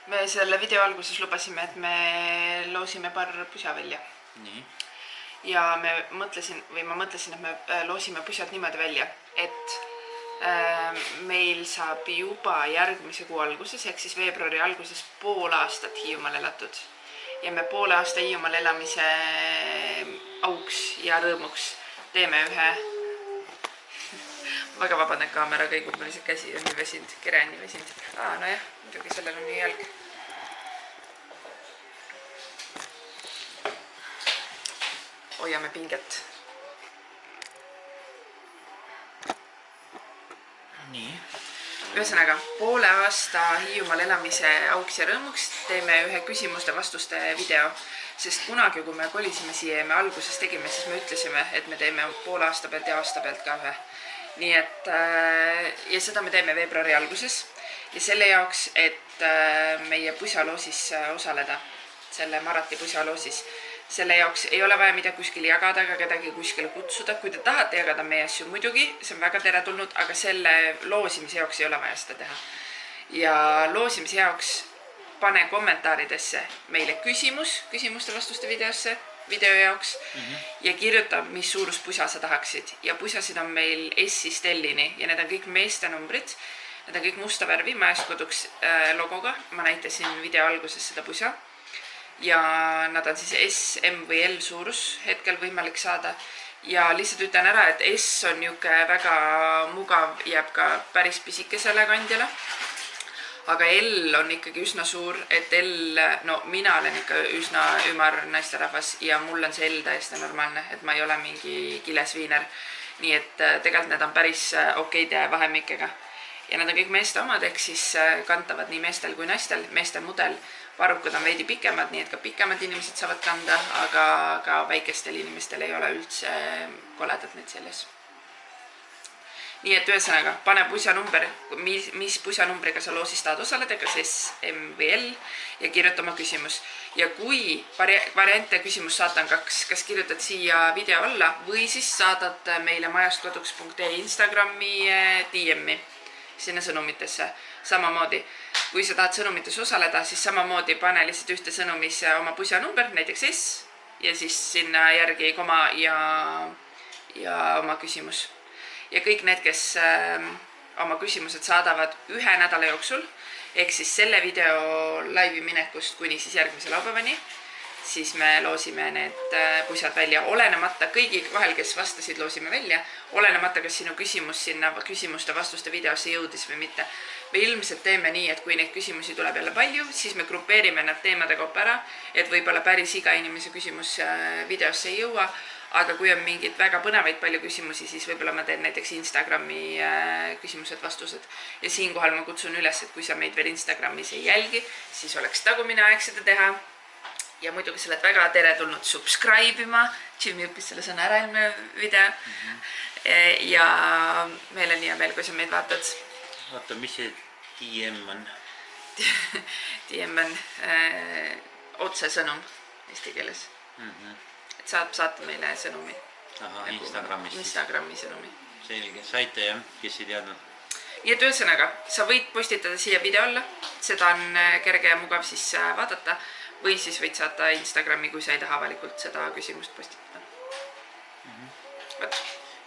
Me selle video alguses lubasime, et me loosime paar pusja välja. Nii. Ja ma mõtlesin, et me loosime pusjad niimoodi välja, et meil saab juba järgmise kuu alguses, ehk siis veebruari alguses pool aastat Hiiumaal elatud. Ja me poole aasta Hiiumaal elamise auks ja rõõmuks teeme ühe väga vabandan kaamera kõigub, mul lihtsalt käsi on nii väsinud, kere on nii väsinud. Nojah, muidugi sellel on nii jälg. Hoiame pinget. Nii. Ühesõnaga, poole aasta Hiiumaal elamise auks ja rõõmuks teeme ühe küsimuste-vastuste video. Sest kunagi, kui me kolisime siia ja me alguses tegime, siis me ütlesime, et me teeme poole aasta pealt ja aasta pealt ka ühe. Nii et, ja seda me teeme veebruari alguses ja selle jaoks, et meie pusaloosis osaleda, selle Marati pusaloosis, selle jaoks ei ole vaja mida kuskil jagada, aga kedagi kuskile kutsuda. Kui te tahate jagada meie asju muidugi, see on väga teretulnud, aga selle loosimise jaoks ei ole vaja seda teha. Ja loosimise jaoks pane kommentaaridesse meile küsimuste-vastuste video jaoks ja kirjuta, mis suurus pusa sa tahaksid. Ja pusasid on meil S-ist L-ini ja need on kõik meeste numbrid. Need on kõik musta värvi Majast koduks logoga. Ma näitasin video alguses seda pusa. Ja nad on siis S, M või L suurus hetkel võimalik saada. Ja lihtsalt ütlen ära, et S on niuke väga mugav, jääb ka päris pisikesele kandjale. Aga L on ikkagi üsna suur, et L, no mina olen ikka üsna ümar naisterahvas ja mul on see L täiesti normaalne, et ma ei ole mingi kilesviiner. Nii et tegelikult need on päris okeide vahemikega. Ja need on kõik meeste omad, ehk siis kantavad nii meestel kui naistel. Meeste mudel varrukud on veidi pikemad, nii et ka pikemad inimesed saavad kanda, aga ka väikestel inimestel ei ole üldse koledad need selles. Nii et ühesõnaga, pane pusanumber, mis pusanumbriga sa loosis tahad osaleda, kas S, M või L ja kirjuta oma küsimus. Ja kui variante küsimus saata on 2, kas kirjutad siia video alla või siis saadad meile majastkoduks.ee Instagrami DM-i sinna sõnumitesse. Samamoodi, kui sa tahad sõnumites osaleda, siis samamoodi pane lihtsalt ühte sõnumis oma pusanumber, näiteks S ja siis sinna järgi koma ja oma küsimus. Ja kõik need, kes oma küsimused saadavad 1 nädala jooksul, ehk siis selle video laivi minekust kuni siis järgmise laupäevani, siis me loosime need pusjad välja. Olenemata kõigi vahel, kes vastasid, loosime välja. Olenemata, kas sinu küsimus sinna küsimuste-vastuste videosse jõudis või mitte. Me ilmselt teeme nii, et kui neid küsimusi tuleb jälle palju, siis me grupeerime nad teemade kaupa ära, et võib-olla päris iga inimese küsimus videosse ei jõua. Aga kui on mingid väga põnevaid palju küsimusi, siis võib-olla ma teen näiteks Instagrami küsimused-vastused. Ja siinkohal ma kutsun üles, et kui sa meid veel Instagramis ei jälgi, siis oleks tagumine aeg seda teha. Ja muidugi sa oled väga teretulnud subscribe ima. Jimmy õppis selle sõna ära eelmine video. Ja meil on hea meel, kui sa meid vaatad. Vaata, mis see DM on? DM on otsesõnum eesti keeles. Et saab saata meile sõnumi. Aha, Instagramist. Instagrami sõnumi. Selge, saite jah, kes ei teadnud. Nii et ühesõnaga, sa võid postitada siia video alla. Seda on kerge ja mugav siis vaadata. Või siis võid saata Instagrami, kui sa ei taha avalikult seda küsimust postitada.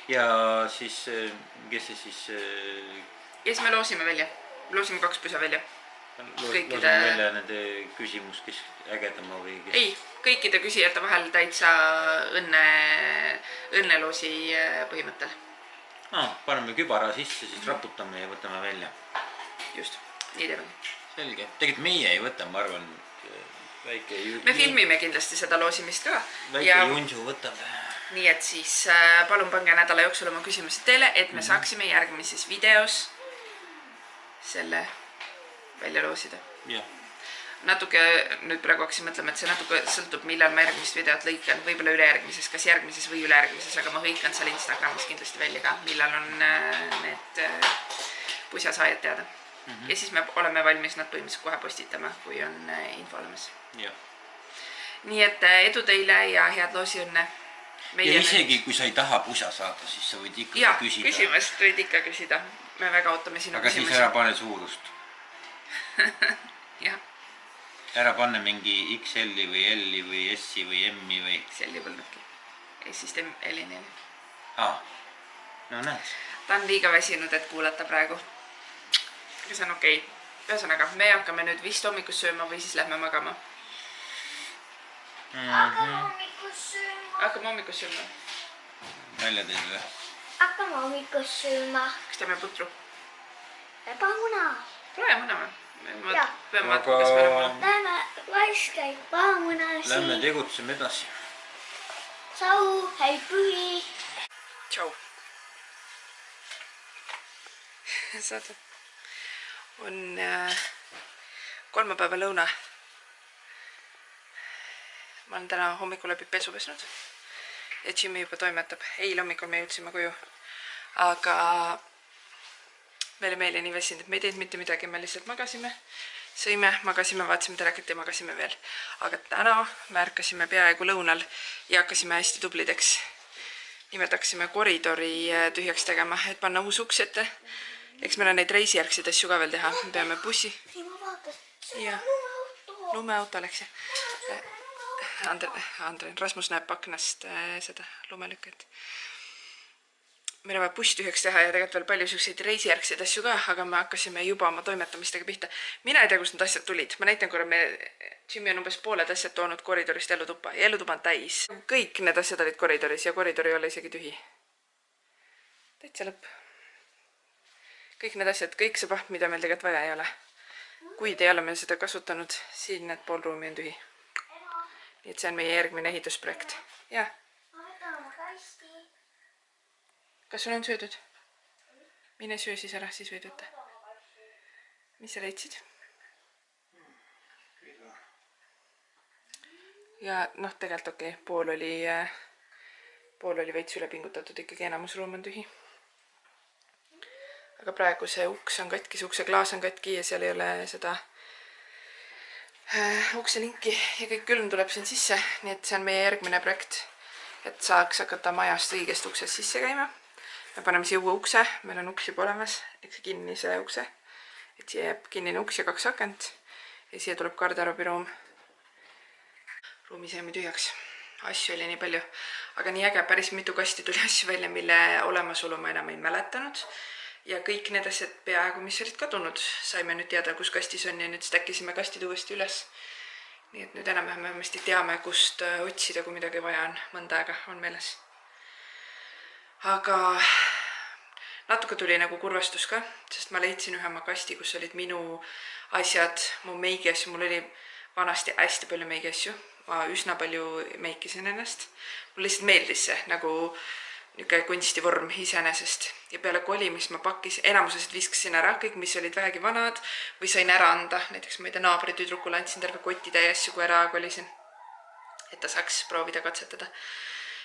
Ja siis, kes see siis... Ja siis me loosime välja. Loosime 2 pusa välja. Loosime välja nende küsimus, kes ägedama või kes... Ei, kõikide küsijate vahel täitsa õnneloosi põhimõttel. Paneme kübara sisse, siis raputame ja võtame välja. Just, nii teeme. Selge. Tegelikult meie ei võta, ma arvan, väike... Me filmime kindlasti seda loosimist ka. Väike Junsu võtab. Nii et siis palun pange nädala jooksul oma küsimused teile, et me saaksime järgmises videos selle välja loosida. natuke nüüd praegu hakkasin mõtlema, et see natuke sõltub, millal ma järgmist videot lõikan, võib-olla ülejärgmises, kas järgmises või ülejärgmises, aga ma hõikan seal Instagramis kindlasti välja ka, millal on need pusasaajad teada. Ja siis me oleme valmis nad põhimõtteliselt kohe postitama, kui on info olemas. Nii et edu teile ja head loosiõnne. Ja isegi kui sa ei taha pusa saada, siis sa võid ikka küsida. Jaa, küsimust võid ikka küsida. Me väga ootame sinu küsimusi. Aga siis ära pane suurust. Jah. Ära panne mingi XL-i või L-i või S-i või M-i või... XL-i polnudki. S-ist L-ini. No näed. Ta on liiga väsinud, et kuulata praegu. Aga see on okei. Ühesõnaga, me hakkame nüüd vist hommikus sööma või siis lähme magama. Hakkame hommikus sööma. Hakkame hommikus sööma. Välja teed või? Hakkame hommikus sööma. Kas teeme putru? Ebamuna. Tule muna või? Jah. Lähme laiskai ebamuna. Lähme tegutseme edasi. Tšau, häid pühi. Tšau. Saad, on kolmapäeva lõuna. Ma olen täna hommikul läbi pesu pesnud ja Jimmy juba toimetab. Eile hommikul me jõudsime koju, aga meile meeli nii väsinud, et me ei teinud mitte midagi, me lihtsalt magasime, sõime, magasime, vaatasime telekat ja magasime veel. Aga täna me ärkasime peaaegu lõunal ja hakkasime hästi tublideks. Nimelt hakkasime koridori tühjaks tegema, et panna uus uks ette. Eks meil on neid reisijärgseid asju ka veel teha. Me peame bussi. Ja lumeauto läks. Rasmus näeb aknast seda lumelükket. Meil on vaja buss tühjaks teha ja tegelikult veel palju selliseid reisijärgseid asju ka, aga me hakkasime juba oma toimetamistega pihta. Mina ei tea, kust need asjad tulid. Ma näitan korra, Jimmy on umbes pooled asjad toonud koridorist elutuppa ja elutuba on täis. Kõik need asjad olid koridoris ja koridor ei ole isegi tühi. Täitsa lõpp. Kõik need asjad, kõik see paht, mida meil tegelikult vaja ei ole. Kuid ei ole meil seda kasutanud, siin need pool ruumi on tühi. Nii et see on meie järgmine ehitusprojekt. Jah. Kas sul on söödud? Mine söö siis ära, siis võid võtta. Mis sa leidsid? Ja noh, tegelikult okei, pool oli veits üle pingutatud, ikkagi enamus ruum on tühi. Aga praegu see uks on katki, see ukse klaas on katki ja seal ei ole seda ukse linki ja kõik külm tuleb siin sisse. Nii et see on meie järgmine projekt, et saaks hakata majast õigest uksest sisse käima. Me paneme siia uue ukse, meil on uks juba olemas, eks kinnise ukse. Et siia jääb kinnine uks ja 2 akent ja siia tuleb garderobiruum. Ruumi saime tühjaks. Asju oli nii palju, aga nii äge, päris mitu kasti tuli asju välja, mille olemasolu ma enam ei mäletanud. Ja kõik need asjad peaaegu, mis olid kadunud, saime nüüd teada, kus kastis on ja nüüd stäkkisime kastid uuesti üles. Nii et nüüd enam vähemasti teame, kust otsida, kui midagi vaja on. Mõnda aega on meeles. Aga natuke tuli nagu kurvastus ka, sest ma leidsin ühe oma kasti, kus olid minu asjad, mu meigi asju. Mul oli vanasti hästi palju meigi asju. Ma üsna palju meikisin ennast. Mul lihtsalt meeldis see nagu niisugune kunstivorm iseenesest. Ja peale kolimist ma enamusest viskasin ära kõik, mis olid vähegi vanad või sain ära anda. Näiteks ma ei tea, naabri tüdrukule andsin terve kotitäie asju, kui ära kolisin. Et ta saaks proovida katsetada.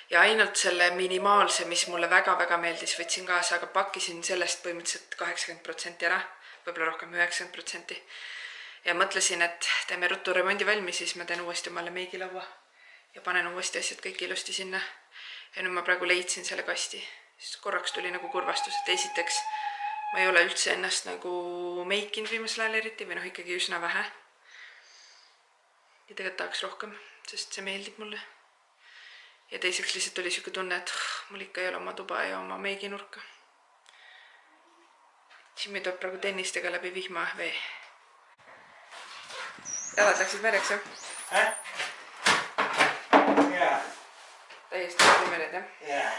Ja ainult selle minimaalse, mis mulle väga-väga meeldis, võtsin kaasa, aga pakkisin sellest põhimõtteliselt 80% ära, võib-olla rohkem 90%. Ja mõtlesin, et teeme ruttu remondi valmis, siis ma teen uuesti omale meigilaua ja panen uuesti asjad kõik ilusti sinna. Ja nüüd ma praegu leidsin selle kasti, siis korraks tuli nagu kurvastus, et esiteks ma ei ole üldse ennast nagu meikinud viimasel ajal eriti või noh, ikkagi üsna vähe. Ja tegelikult tahaks rohkem, sest see meeldib mulle. Ja teiseks lihtsalt oli siuke tunne, et mul ikka ei ole oma tuba ja oma meiginurka. Jimmy toob praegu tennistega läbi vihma vee. Jalad läksid mereks, jah? Jah. Täiesti läbi mered, jah? Jah.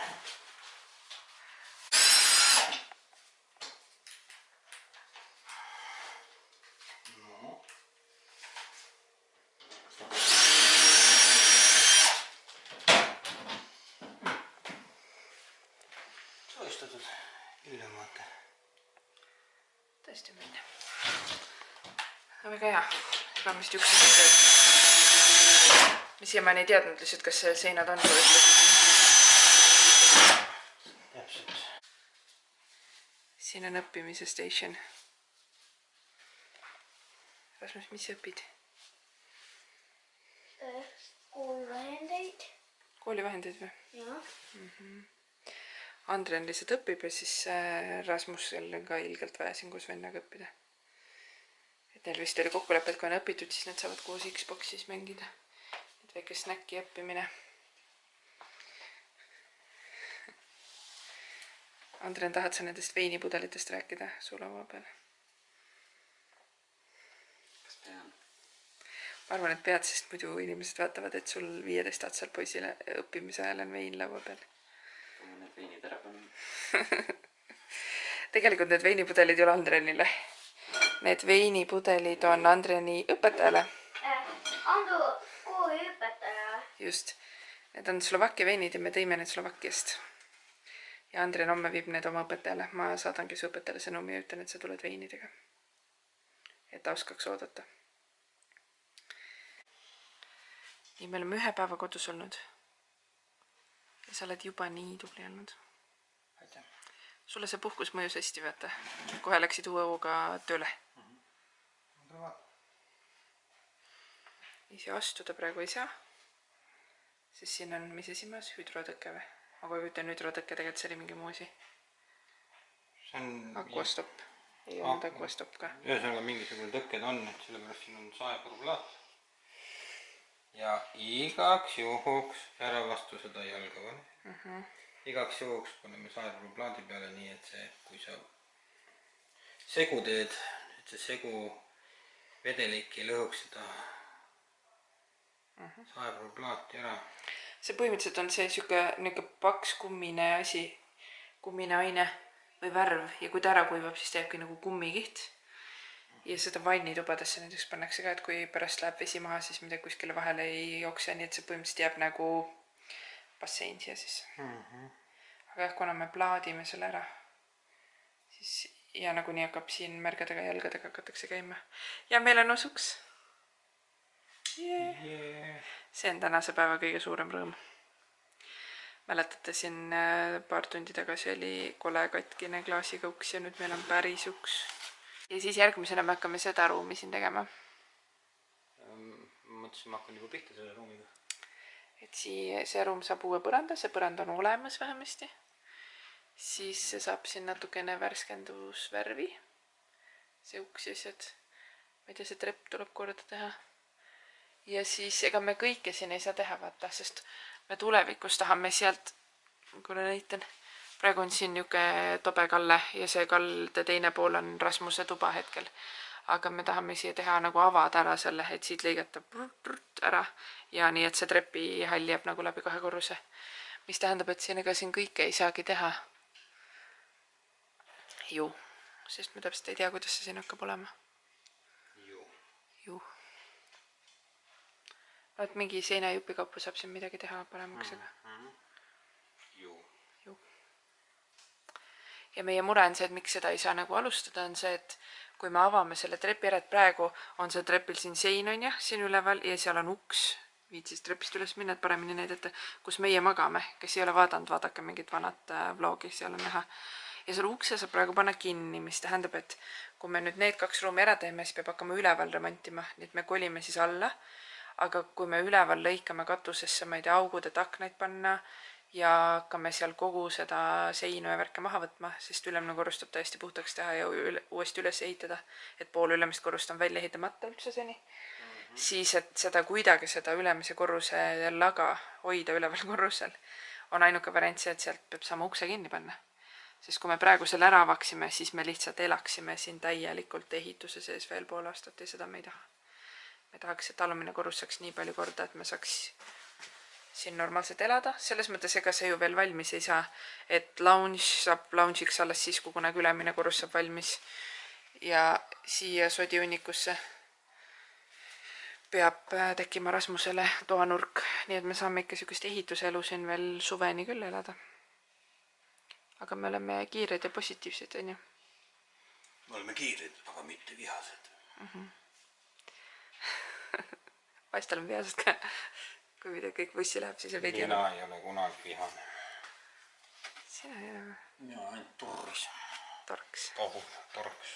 Soistatud ilmaata. Tõesti meelde. Väga hea. vähemasti üks asi teada. Me siiamaani ei teadnud lihtsalt, kas see seinad on Täpselt. Siin on õppimise station. Rasmus, mis sa õpid? Koolivahendeid. Koolivahendeid või? Jah. Andre on lihtsalt õpib ja siis Rasmusel on ka ilgelt vaja siin koos vennaga õppida. Et neil vist oli kokkulepe, et kui on õpitud, siis nad saavad koos Xboxis mängida. Et väike snäkki õppimine. Andre, tahad sa nendest veinipudelitest rääkida su laua peal? Kas pean? Ma arvan, et pead, sest muidu inimesed vaatavad, et sul 15-aastasel poisile õppimise ajal on vein laua peal. Kui ma need veinid ära panen. Tegelikult need veinipudelid ei ole Andrenile. Need veinipudelid on Andreni õpetajale. Andu kooli õpetaja. Just. Need on Slovakkia veinid ja me tõime need Slovakkiast. Ja Andren homme viib need oma õpetajale. Ma saadangi su õpetajale sõnumi ja ütlen, et sa tuled veinidega. Et ta oskaks oodata. Nii, me oleme 1 päeva kodus olnud. Ja sa oled juba nii tubli olnud. Aitäh. Sulle see puhkus mõjus hästi, vaata. Kohe läksid uue hooga tööle. Ise astuda praegu ei saa. Sest siin on, mis esimas, hüdrotõkke või? Aga kui ütlen hüdrotõkke, tegelikult see oli mingi muu asi. See on... Aquastop. Ei olnud Aquastop ka. Ühesõnaga mingisugune tõkked on, et sellepärast siin on saepuruplaat. Ja igaks juhuks ära vastu seda jalga või? Igaks juhuks paneme saepuruplaadi peale nii, et see, kui sa segu teed, et see segu vedelik ei lõhuks seda saepuruplaati ära. See põhimõtteliselt on see niisugune paks kummine asi, kummine aine või värv ja kui ta ära kuivab, siis teebki nagu kummikiht. Ja seda vannitubadesse näiteks pannakse ka, et kui pärast läheb vesi maha, siis midagi kuskile vahele ei jookse, nii et see põhimõtteliselt jääb nagu bassein siia siis. Aga jah, kuna me plaadime selle ära, siis ja nagunii hakkab siin märgadega ja jalgadega hakatakse käima. Ja meil on usuks. See on tänase päeva kõige suurem rõõm. Mäletate, siin paar tundi tagasi oli kole katkine klaasiga uks ja nüüd meil on päris uks. Ja siis järgmisena me hakkame seda ruumi siin tegema. Mõtlesin, ma hakkan juba pihta selle ruumiga. Et see ruum saab uue põranda, see põrand on olemas vähemasti. Siis see saab siin natukene värskendusvärvi. See uks ja asjad. Ma ei tea, see trepp tuleb korda teha. Ja siis ega me kõike siin ei saa teha, vaata, sest me tulevikus tahame sealt, kui näitan, praegu on siin niisugune tobe kalle ja see kalde teine pool on Rasmuse tuba hetkel. Aga me tahame siia teha nagu avada ära selle, et siit lõigata ära ja nii, et see trepihall jääb nagu läbi 2 korruse. Mis tähendab, et siin ega siin kõike ei saagi teha. Ju, sest me täpselt ei tea, kuidas see siin hakkab olema. Ju. Et mingi seinajupikaupu saab siin midagi teha paremaksega. Ju. Ja meie mure on see, et miks seda ei saa nagu alustada, on see, et kui me avame selle trepi ära, et praegu on see trepil siin sein on jah, siin üleval ja seal on uks, viitsis trepist üles minna, et paremini näidata, kus meie magame, kes ei ole vaadanud, vaadake mingit vanat vlogi, seal on näha. Ja selle ukse saab praegu panna kinni, mis tähendab, et kui me nüüd need 2 ruumi ära teeme, siis peab hakkama üleval remontima, nii et me kolime siis alla. Aga kui me üleval lõikame katusesse, ma ei tea, augud, et aknaid panna ja hakkame seal kogu seda seinu ja värke maha võtma, sest ülemine korrus tuleb täiesti puhtaks teha ja uuesti üles ehitada, et pool ülemist korrust on välja ehitamata üldse seni. Siis, et seda kuidagi seda ülemise korruse laga hoida üleval korrusel, on ainuke variant see, et sealt peab saama ukse kinni panna. Sest kui me praegu selle ära avaksime, siis me lihtsalt elaksime siin täielikult ehituse sees veel pool aastat ja seda me ei taha. Me tahaks, et alumine korrus saaks nii palju korda, et me saaks siin normaalselt elada. Selles mõttes ega see ju veel valmis ei saa, et lounge saab lounge'iks alles siis, kui kunagi ülemine korrus saab valmis. Ja siia sodiunnikusse peab tekkima Rasmusele toanurk, nii et me saame ikka sellist ehituselu siin veel suveni küll elada. Aga me oleme kiired ja positiivsed, on ju? Me oleme kiired, aga mitte vihased. vahest tal on peas ka. Kui midagi kõik bussi läheb, siis on veidi Lina ei ole kunagi vihane. Sina ei ole või? Mina ainult turris. Torks. Torks.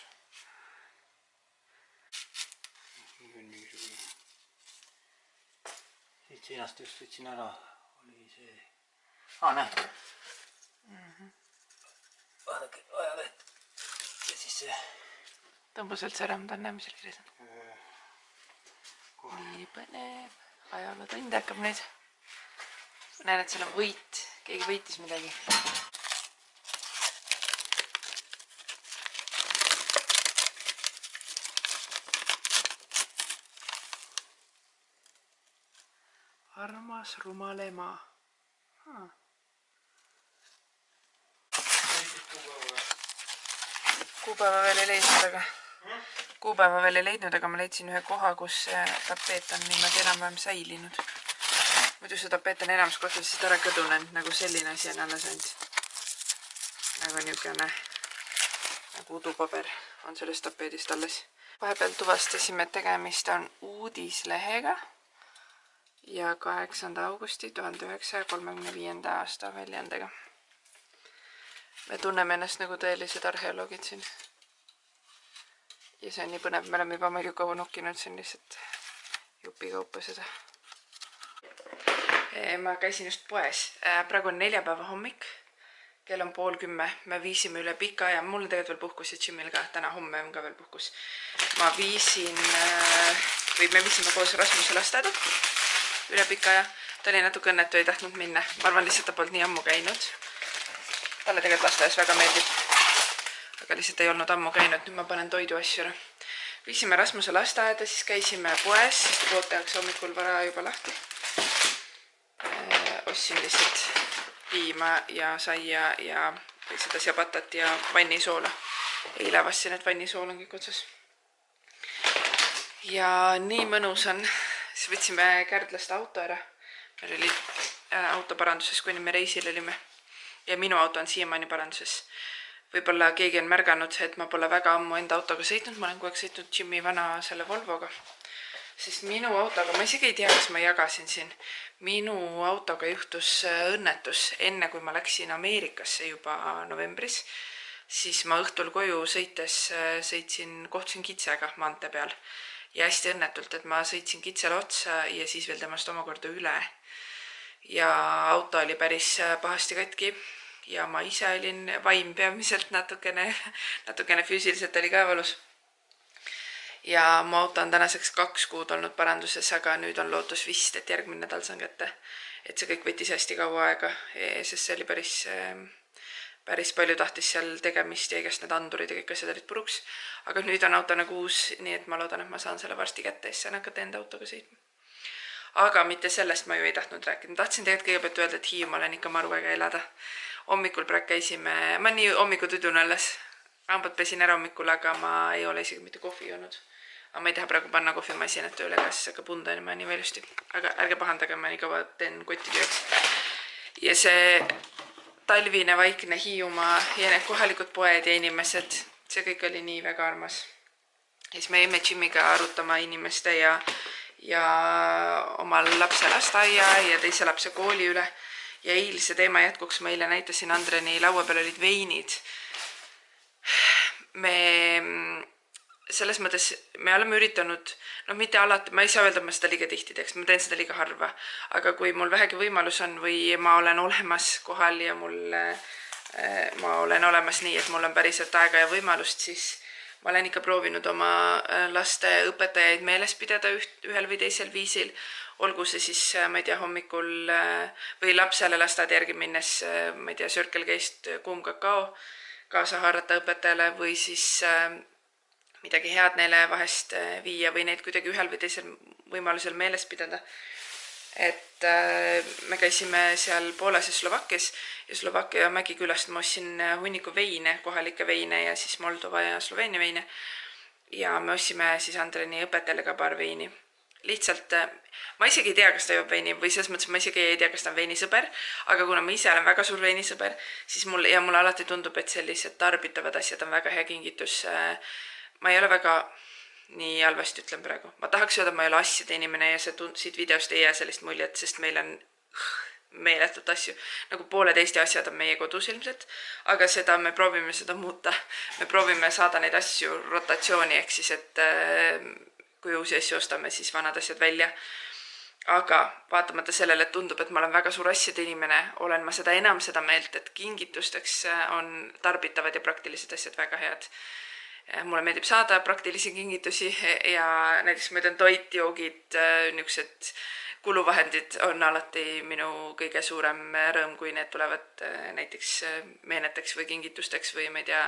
Siit seinast just võtsin ära. Oli see... näed. Vaadake, ajaleht. Ja siis see... Tõmbu sealt see ära, ma tahan näha, mis seal kirjas on. Nii põnev. Ajalootund hakkab nüüd. Ma näen, et seal on võit. Keegi võitis midagi. Armas rumal ema. Kuupäeva veel ei leidnud, aga ma leidsin ühe koha, kus tapeet on niimoodi enam-vähem säilinud. Muidu see tapeet on enamus kohtades ära kõdunenud, nagu selline asi on alles ainult. Nagu niisugune nagu udupaber on sellest tapeedist alles. Vahepeal tuvastasime, et tegemist on uudislehega ja 8. augusti 1935. aasta väljaandega. Me tunneme ennast nagu tõelised arheoloogid siin. Ja see on nii põnev, me oleme juba palju kaua nokkinud siin lihtsalt jupikaupa seda. Ma käisin just poes. Praegu on neljapäeva hommik. Kell on 9:30. Me viisime üle pika aja. Mul on tegelikult veel puhkus ja Jimil ka. Täna homme on ka veel puhkus. Me viisime koos Rasmuse lasteaeda üle pika aja. Ta oli natuke õnnetu, ei tahtnud minna. Ma arvan, lihtsalt ta polnud nii ammu käinud. Talle tegelikult lasteaias väga meeldib. Aga lihtsalt ei olnud ammu käinud. Nüüd ma panen toidu asju ära. Viisime Rasmuse lasteaeda, siis käisime poes, sest pood tehakse hommikul vara juba lahti. Ostsin lihtsalt piima ja saia ja seda siabatat ja vannisoola. Eile avastasin, et vannisool on kõik otsas. Ja nii mõnus on. Siis võtsime Kärdlast auto ära. Meil oli auto paranduses, kuni me reisil olime. Ja minu auto on siiamaani paranduses. Võib-olla keegi on märganud, et ma pole väga ammu enda autoga sõitnud. Ma olen kogu aeg sõitnud Jimmy vana selle Volvoga. Sest minu autoga, ma isegi ei tea, kas ma jagasin siin. Minu autoga juhtus õnnetus enne, kui ma läksin Ameerikasse juba novembris. Siis ma õhtul koju sõites kohtusin kitsega maantee peal. Ja hästi õnnetult, et ma sõitsin kitsele otsa ja siis veel temast omakorda üle. Ja auto oli päris pahasti katki. Ja ma ise olin vaim peamiselt natukene füüsiliselt oli ka valus. Ja mu auto on tänaseks 2 kuud olnud paranduses, aga nüüd on lootus vist, et järgmine nädal saan kätte. Et see kõik võttis hästi kaua aega, sest see oli päris palju tahtis seal tegemist ja igast need andurid ja kõik asjad olid puruks. Aga nüüd on auto nagu uus, nii et ma loodan, et ma saan selle varsti kätte ja siis saan hakata enda autoga sõitma. Aga mitte sellest ma ju ei tahtnud rääkida. Ma tahtsin tegelikult kõigepealt öelda, et Hiiumaal on ikka maru väga elada. Hommikul praegu käisime, ma nii hommikutudun alles. Hambad pesin ära hommikul, aga ma ei ole isegi mitte kohvi joonud. Aga ma ei taha praegu panna kohvimasinat tööle, kas hakkab undama nii väljusti. Aga ärge pahandage, ma nii kaua teen kotitööks. Ja see talvine vaikne Hiiumaa ja need kohalikud poed ja inimesed, see kõik oli nii väga armas. Ja siis me jäime Jimiga arutama inimeste ja oma lapse lasteaia ja teise lapse kooli üle. Ja eilse teema jätkuks ma eile näitasin Andreni laua peal olid veinid. Selles mõttes me oleme üritanud, mitte alati, ma ei saa öelda, et ma seda liiga tihti teeks, ma teen seda liiga harva. Aga kui mul vähegi võimalus on või ma olen olemas kohal ja ma olen olemas nii, et mul on päriselt aega ja võimalust, siis ma olen ikka proovinud oma laste õpetajaid meeles pidada ühel või teisel viisil. Olgu see siis, ma ei tea, hommikul või lapsele lasteaed järgi minnes, ma ei tea, Circle K-st kuum kakao kaasa haarata õpetajale või siis midagi head neile vahest viia või neid kuidagi ühel või teisel võimalusel meeles pidada. Et me käisime seal Poolas ja Slovakkias ja Slovakkia Mägikülast ma ostsin hunniku veine, kohalikke veine ja siis Moldova ja Sloveenia veine. Ja me ostsime siis Andreni õpetajale ka paar veini. Lihtsalt, ma isegi ei tea, kas ta joob veini või selles mõttes ma isegi ei tea, kas ta on veinisõber, aga kuna ma ise olen väga suur veinisõber, siis mulle alati tundub, et sellised tarbitavad asjad on väga hea kingitus. Ma ei ole väga, nii halvasti ütlen praegu. Ma tahaks öelda, ma ei ole asjade inimene ja siit videost ei jää sellist muljet, sest meil on meeletut asju. Nagu pooled Eesti asjad on meie kodus ilmselt, aga seda me proovime seda muuta. Me proovime saada neid asju rotatsiooni, ehk siis, et kui uusi asju ostame, siis vanad asjad välja. Aga vaatamata sellele, et tundub, et ma olen väga suur asjade inimene, olen ma seda enam seda meelt, et kingitusteks on tarbitavad ja praktilised asjad väga head. Mulle meeldib saada praktilisi kingitusi ja näiteks ma ütlen toit, joogid, niisugused kuluvahendid on alati minu kõige suurem rõõm, kui need tulevad näiteks meeneteks või kingitusteks või ma ei tea,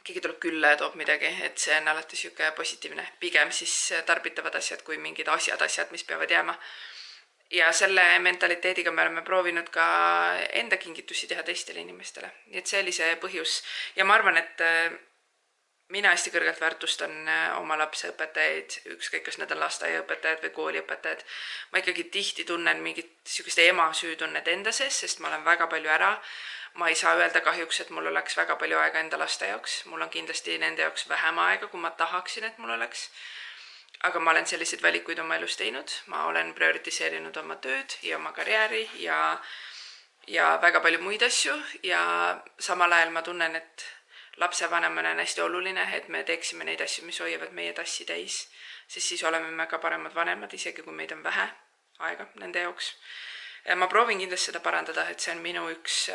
keegi tuleb külla ja toob midagi, et see on alati siuke positiivne. Pigem siis tarbitavad asjad kui mingid asjad, mis peavad jääma. Ja selle mentaliteediga me oleme proovinud ka enda kingitusi teha teistele inimestele. Nii et see oli see põhjus. Ja ma arvan, et mina hästi kõrgelt väärtustan oma lapse õpetajaid, ükskõik kas need on lasteaiaõpetajad või kooliõpetajad. Ma ikkagi tihti tunnen mingit siukest ema süütunnet enda sees, sest ma olen väga palju ära. Ma ei saa öelda kahjuks, et mul oleks väga palju aega enda laste jaoks. Mul on kindlasti nende jaoks vähem aega, kui ma tahaksin, et mul oleks. Aga ma olen selliseid valikuid oma elus teinud. Ma olen prioritiseerinud oma tööd ja oma karjääri ja väga palju muid asju. Ja samal ajal ma tunnen, et lapsevanemana on hästi oluline, et me teeksime neid asju, mis hoiavad meie tassi täis. Sest siis oleme me ka paremad vanemad, isegi kui meid on vähe aega nende jaoks. Ma proovin kindlasti seda parandada, et see on minu üks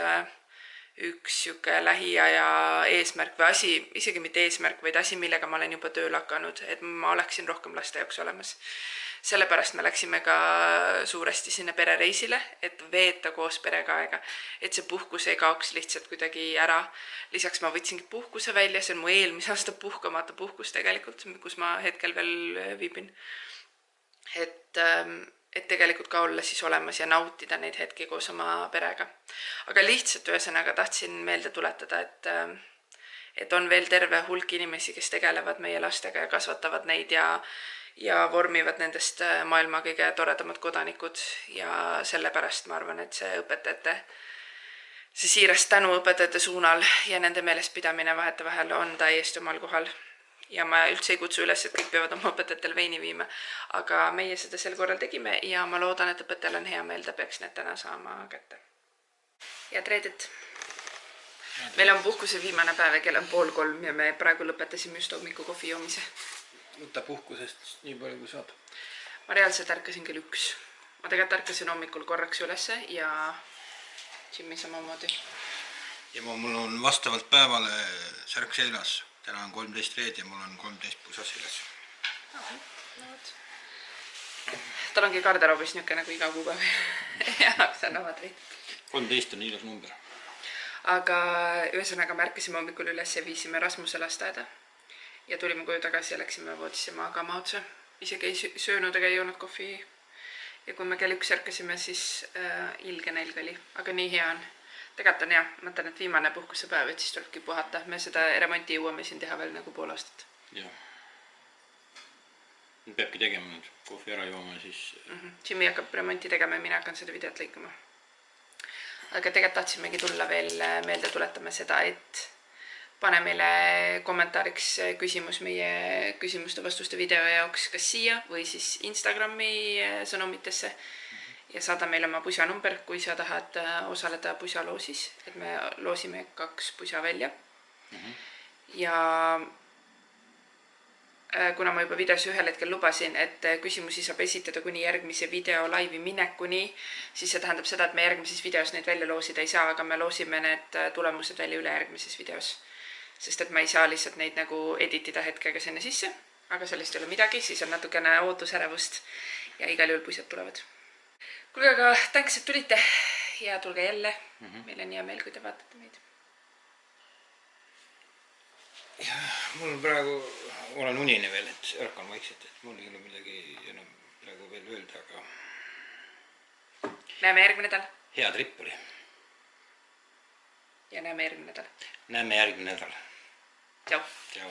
siuke lähiaja eesmärk või asi, isegi mitte eesmärk, vaid asi, millega ma olen juba tööl hakanud, et ma oleksin rohkem laste jaoks olemas. Sellepärast me läksime ka suuresti sinna perereisile, et veeta koos perega aega, et see puhkus ei kaoks lihtsalt kuidagi ära. Lisaks ma võtsingi puhkuse välja, see on mu eelmise aasta puhkamata puhkus tegelikult, kus ma hetkel veel viibin. Et tegelikult ka olla siis olemas ja nautida neid hetki koos oma perega. Aga lihtsalt ühesõnaga tahtsin meelde tuletada, et on veel terve hulk inimesi, kes tegelevad meie lastega ja kasvatavad neid ja vormivad nendest maailma kõige toredamad kodanikud. Ja sellepärast ma arvan, et see siirast tänu õpetajate suunal ja nende meelespidamine vahetevahel on täiesti omal kohal. Ja ma üldse ei kutsu üles, et kõik peavad oma õpetajatel veini viima. Aga meie seda sel korral tegime ja ma loodan, et õpetajal on hea meel, ta peaks need täna saama kätte. Head reedet. Meil on puhkuse viimane päev ja kell on 2:30 ja me praegu lõpetasime just hommiku kohvi joomise. Võtta puhkusest nii palju kui saab. Ma reaalselt ärkasin kell 1. Ma tegelikult ärkasin hommikul korraks ülesse ja Jimmy samamoodi. Ja mul on vastavalt päevale särk seljas. Täna on 13 reed ja mul on 13 pusas seljas. Tal ongi garderoobis niuke nagu iga kuupäev. Ja see on omad reed. 13 on ilus number. Aga ühesõnaga me ärkasime hommikul üles ja viisime Rasmuse lasteaeda. Ja tulime koju tagasi ja läksime voodisse magama otse. Isegi ei söönud ega ei joonud kohvi. Ja kui me kell 1 ärkasime, siis ilge nälg oli. Aga nii hea on. Tegelikult on hea. Mõtlen, et viimane puhkusepäev, et siis tulebki puhata. Me seda remonti jõuame siin teha veel nagu pool aastat. Jah. Peabki tegema nüüd. Kohvi ära jooma siis... Jimmy hakkab remonti tegema ja mina hakkan seda videot lõikama. Aga tegelikult tahtsimegi tulla veel meelde tuletama seda, et pane meile kommentaariks küsimus meie küsimuste-vastuste video jaoks kas siia või siis Instagrami sõnumitesse ja saada meile oma pusa number, kui sa tahad osaleda pusa loosis, et me loosime 2 pusa välja. Ja kuna ma juba videos ühel hetkel lubasin, et küsimusi saab esitada kuni järgmise video laivi minekuni, siis see tähendab seda, et me järgmises videos neid välja loosida ei saa, aga me loosime need tulemused välja ülejärgmises videos. Sest et ma ei saa lihtsalt neid nagu editida hetkega sinna sisse, aga sellest ei ole midagi, siis on natukene ootusärevust ja igal juhul puisad tulevad. Kuulge, aga tänks, et tulite ja tulge jälle. Meil on hea meel, kui te vaatate meid. Ja, mul praegu olen unine veel, et ärkan vaikselt, et mul ei ole midagi enam praegu veel öelda, aga... Näeme järgmine nädal. Hea trip oli. Ja näeme järgmine nädal. Näeme järgmine nädal. Tšau. Tšau.